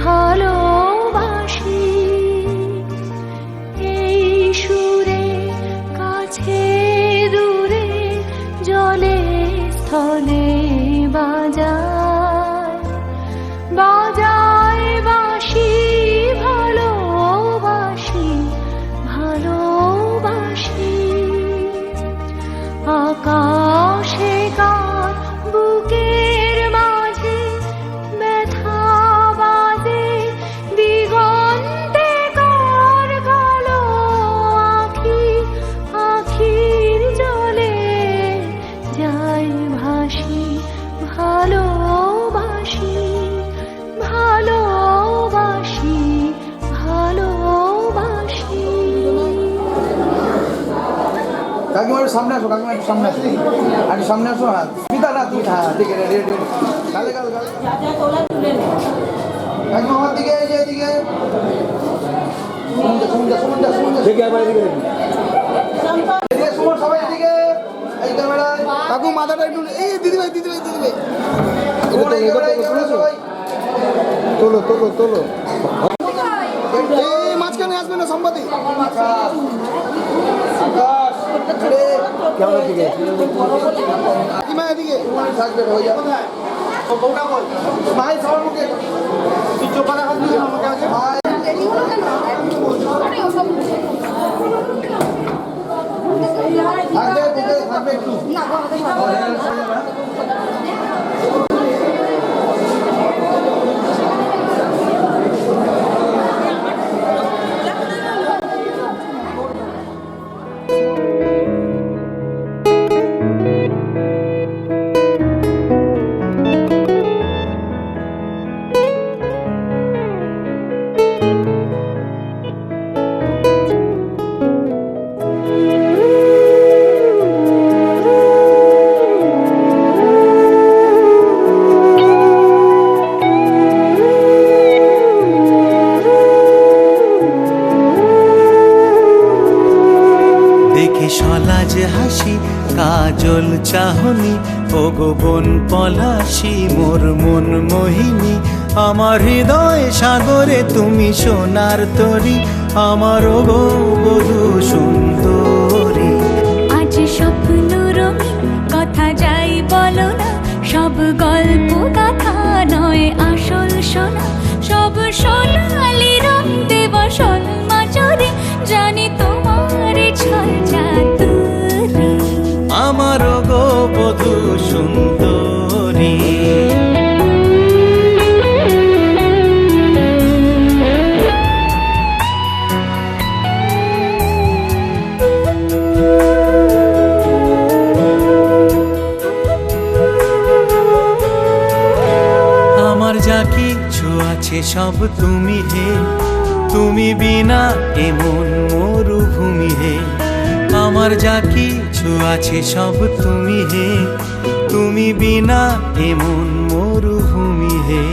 ভালোবাসি এই সুরে কাছে দূরে জলে স্থলে বাজায় বাজায় বাঁশি ভালোবাসি ভালোবাসি আকাশে কার বুকের মাঝে ব্যথা বাঁধে দিগন্তে কার কালো আখি আখির জলে যায় ভাসি ভালোবাসি ভালোবাসি ভালোবাসি। কাকিমা একটু সামনে আসো, কাকিমা একটু সামনে আসো, একটু সামনে আসো। হ্যাঁ পিতা না তুমি, হ্যাঁ ঠিক আছে, রেডি গালে গালে গালে কাকিমা আমার দিকে, এই যে এদিকে সুমন সবাই এদিকে, এই ক্যামেরা কাকু মাথাটা একটু, এই দিদি ভাই দিদি ভাই দিদি ভাই সবাই তোলো তোলো তোলো, এই মাঝখানে আসবে না সম্পাদী ক্যামেরা দিকে কাকিমা এদিকে থাকবে, হয়ে যাবে ভাই সবার মুখে চোখা দেখা দিন আমাকে আছে ভাই। থাকবে একটু সলাজ হাসি কাজল চাহনি ও গোবন পলাশি মোর মন মোহিনী আমার হৃদয় সাগরে তুমি সোনার তরী আমার গো বধূ সুন্দরী। আজ স্বপ্ন রঙিন কথা যাই বলো না সব গল্প কথা নয় আসল সোনা সব সোনালি রং দেব সোল মাচরে জানি তোমার ছল চাতুরি আমার গো বধূ সুন্দরী। আমার যা কিছু আছে সব তুমি হে তুমি বিনা এমন মরুভূমি হে আমার যা কিছু আছে সব তুমি হে তুমি বিনা এমন মরুভূমি হে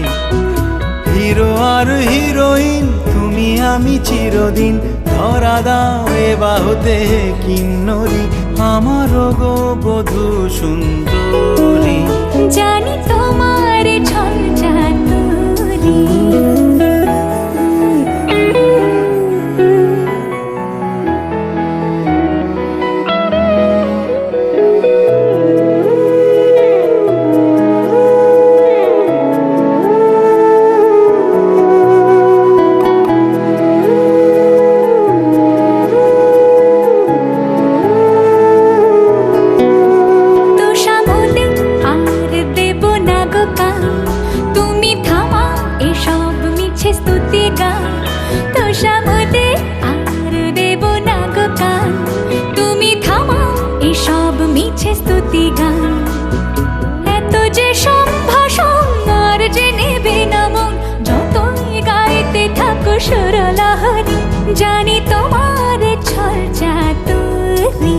হিরো আর হিরোইন তুমি আমি চিরদিন ধরা দাও এ বাহুতে কিন্নরি আমার গো বধূ সুন্দরী জানি তোমার ছল চাতুরি জানি তোমার ছল চাতুরি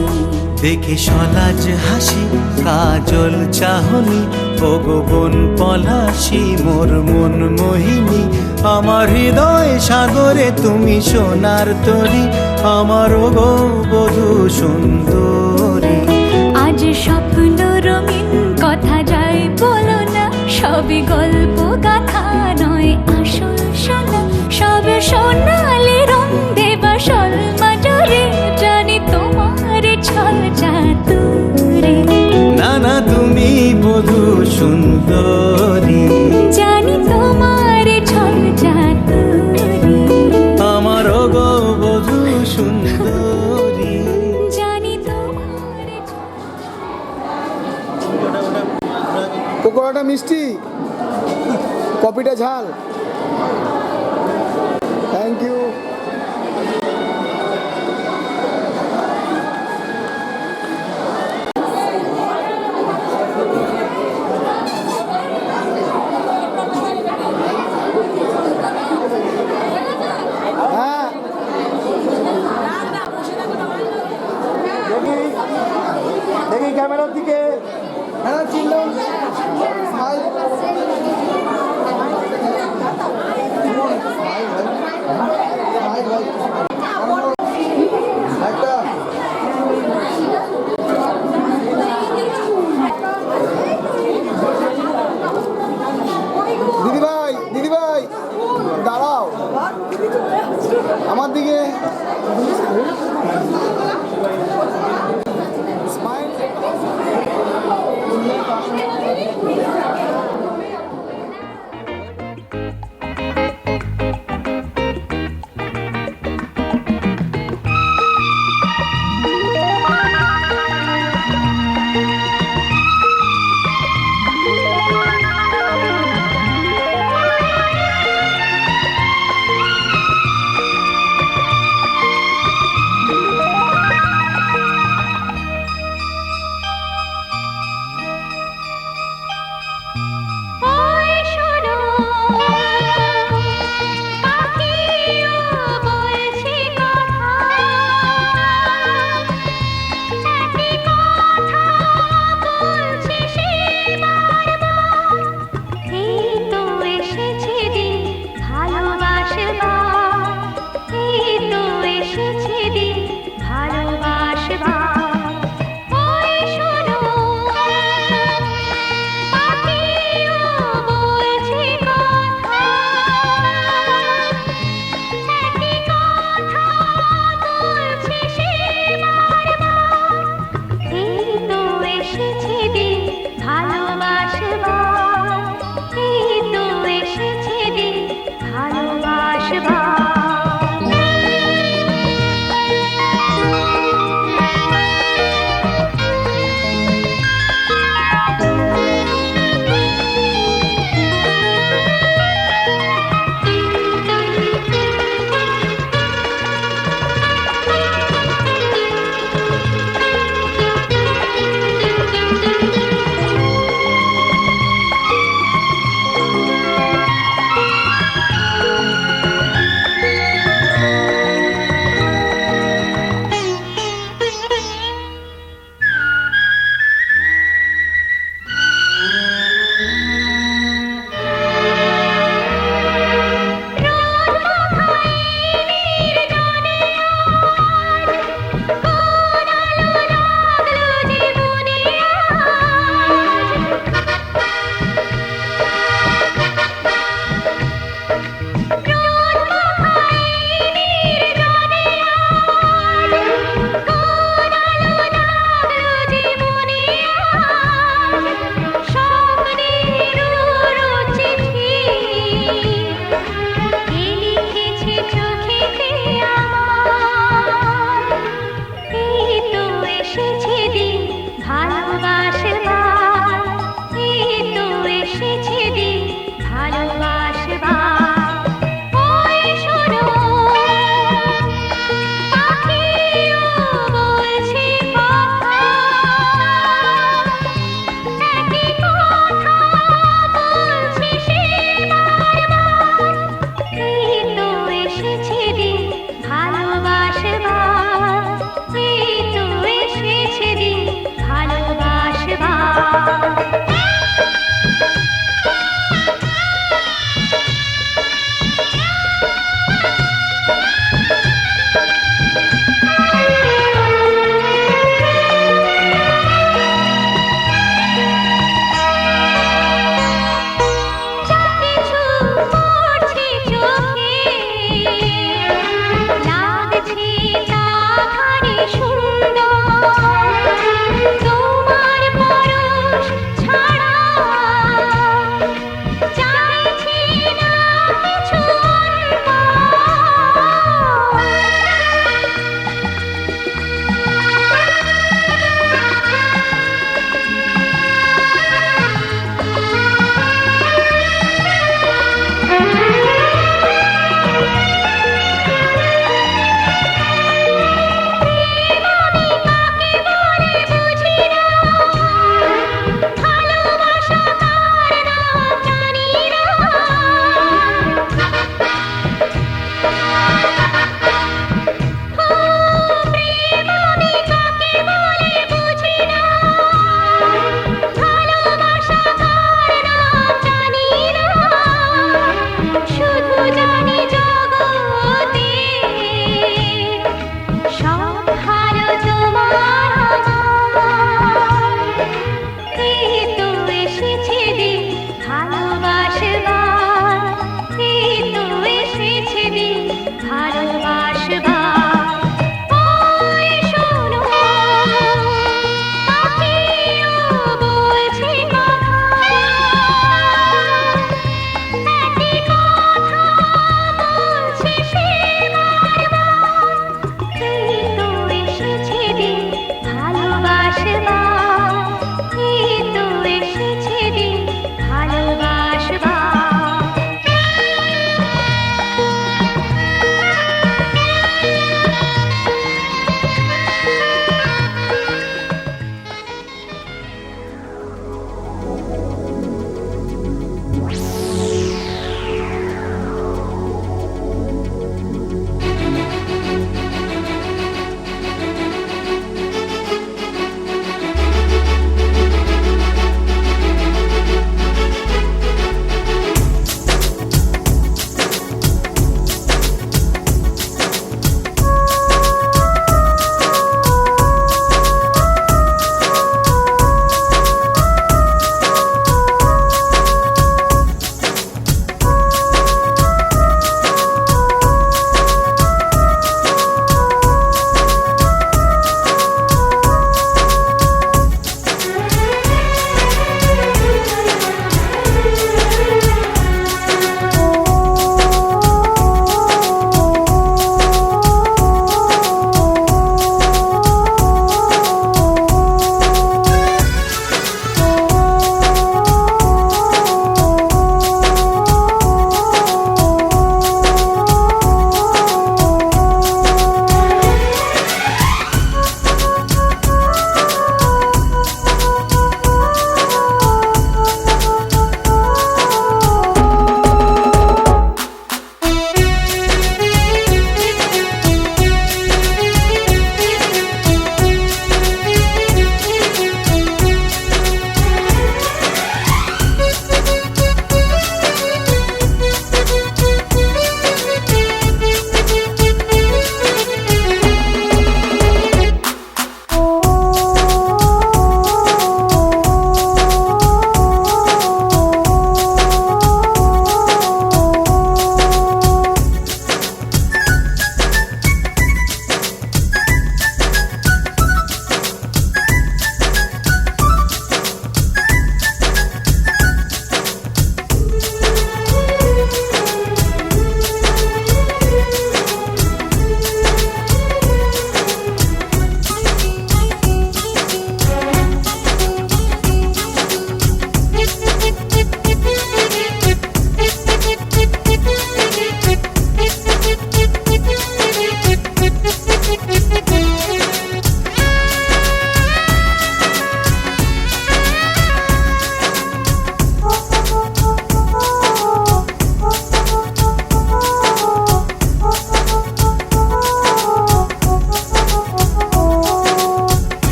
দেখে সলাজ হাসি কাজল চাহনি ও গোবন পলাশি মোর মন মোহিনী আমার হৃদয় সাগরে তুমি সোনার তরী আমার গো বধূ সুন্দরী। আজ স্বপ্ন রঙিন কথা যায় গল্প গাথা নয় আসল সোনা, সব সোনালি রং দেবা সলমা জরে, জানি তোমার ছল চাতুরে। না না তুমি বধূ সুন্দরী, জানি তোমার ছল চাতুরে, আমার গো বধূ সুন্দরী। জানি তোমার পকোড়াটা মিষ্টি, কপিটা ঝাল। Thank you. হ্যাঁ দেখি দেখি ক্যামেরার দিকে। হ্যাঁ চিনলাম, স্মাইল একটা দিদিভাই দিদিভাই দাঁড়াও আমার দিকে। স্মাইল।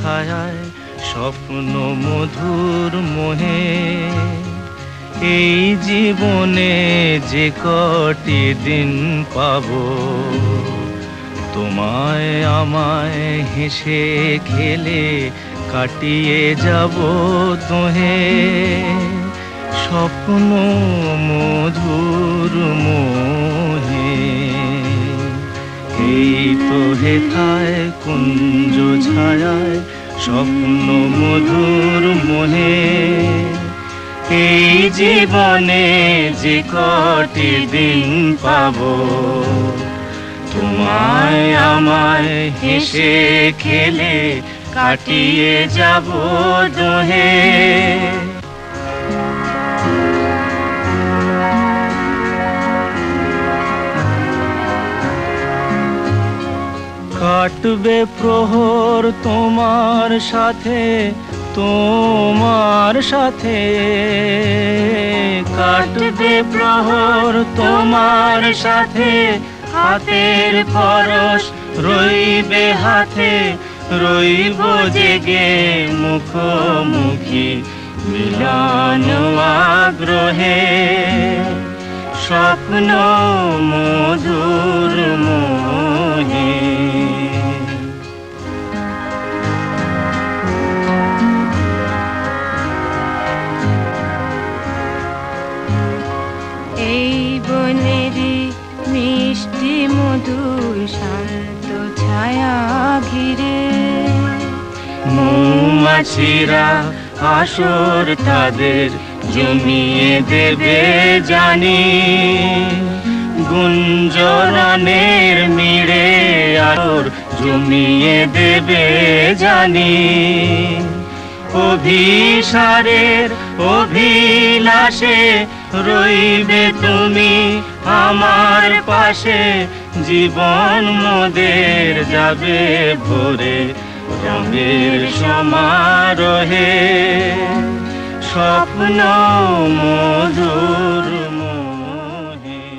ছায়ায় স্বপ্ন মধুর মোহে এই জীবনে যে কটি দিন পাবো তোমায় আমায় হেসে খেলে কাটিয়ে যাব তোহে স্বপ্ন মধুর মোহে এই তো হেথায় কুঞ্জ ছায়ায় স্বপ্ন মধুর মোহে এই জীবনে যে কটি দিন পাবো তোমায় আমায় হেসে খেলে কাটিয়ে যাব দোহে কাটবে প্রহর তোমার সাথে কাটবে প্রহর তোমার সাথে হাতের পরশ রইবে হাতে রইব জেগে মুখোমুখি মিলন আগ্রহে স্বপ্ন মধুর মোহে এই বনেরই মিষ্টি মধুর শান্ত ছায়া ঘিরে মৌমাছিরা আসর তাদের জমিয়ে দেবে জানি গুঞ্জরণের মিড়ে আসর জমিয়ে দেবে জানি অভিসারের অভিলাষে রইবে তুমি আমার পাশে জীবন মোদের যাবে ভরে রঙের সমারোহে স্বপ্ন মধুর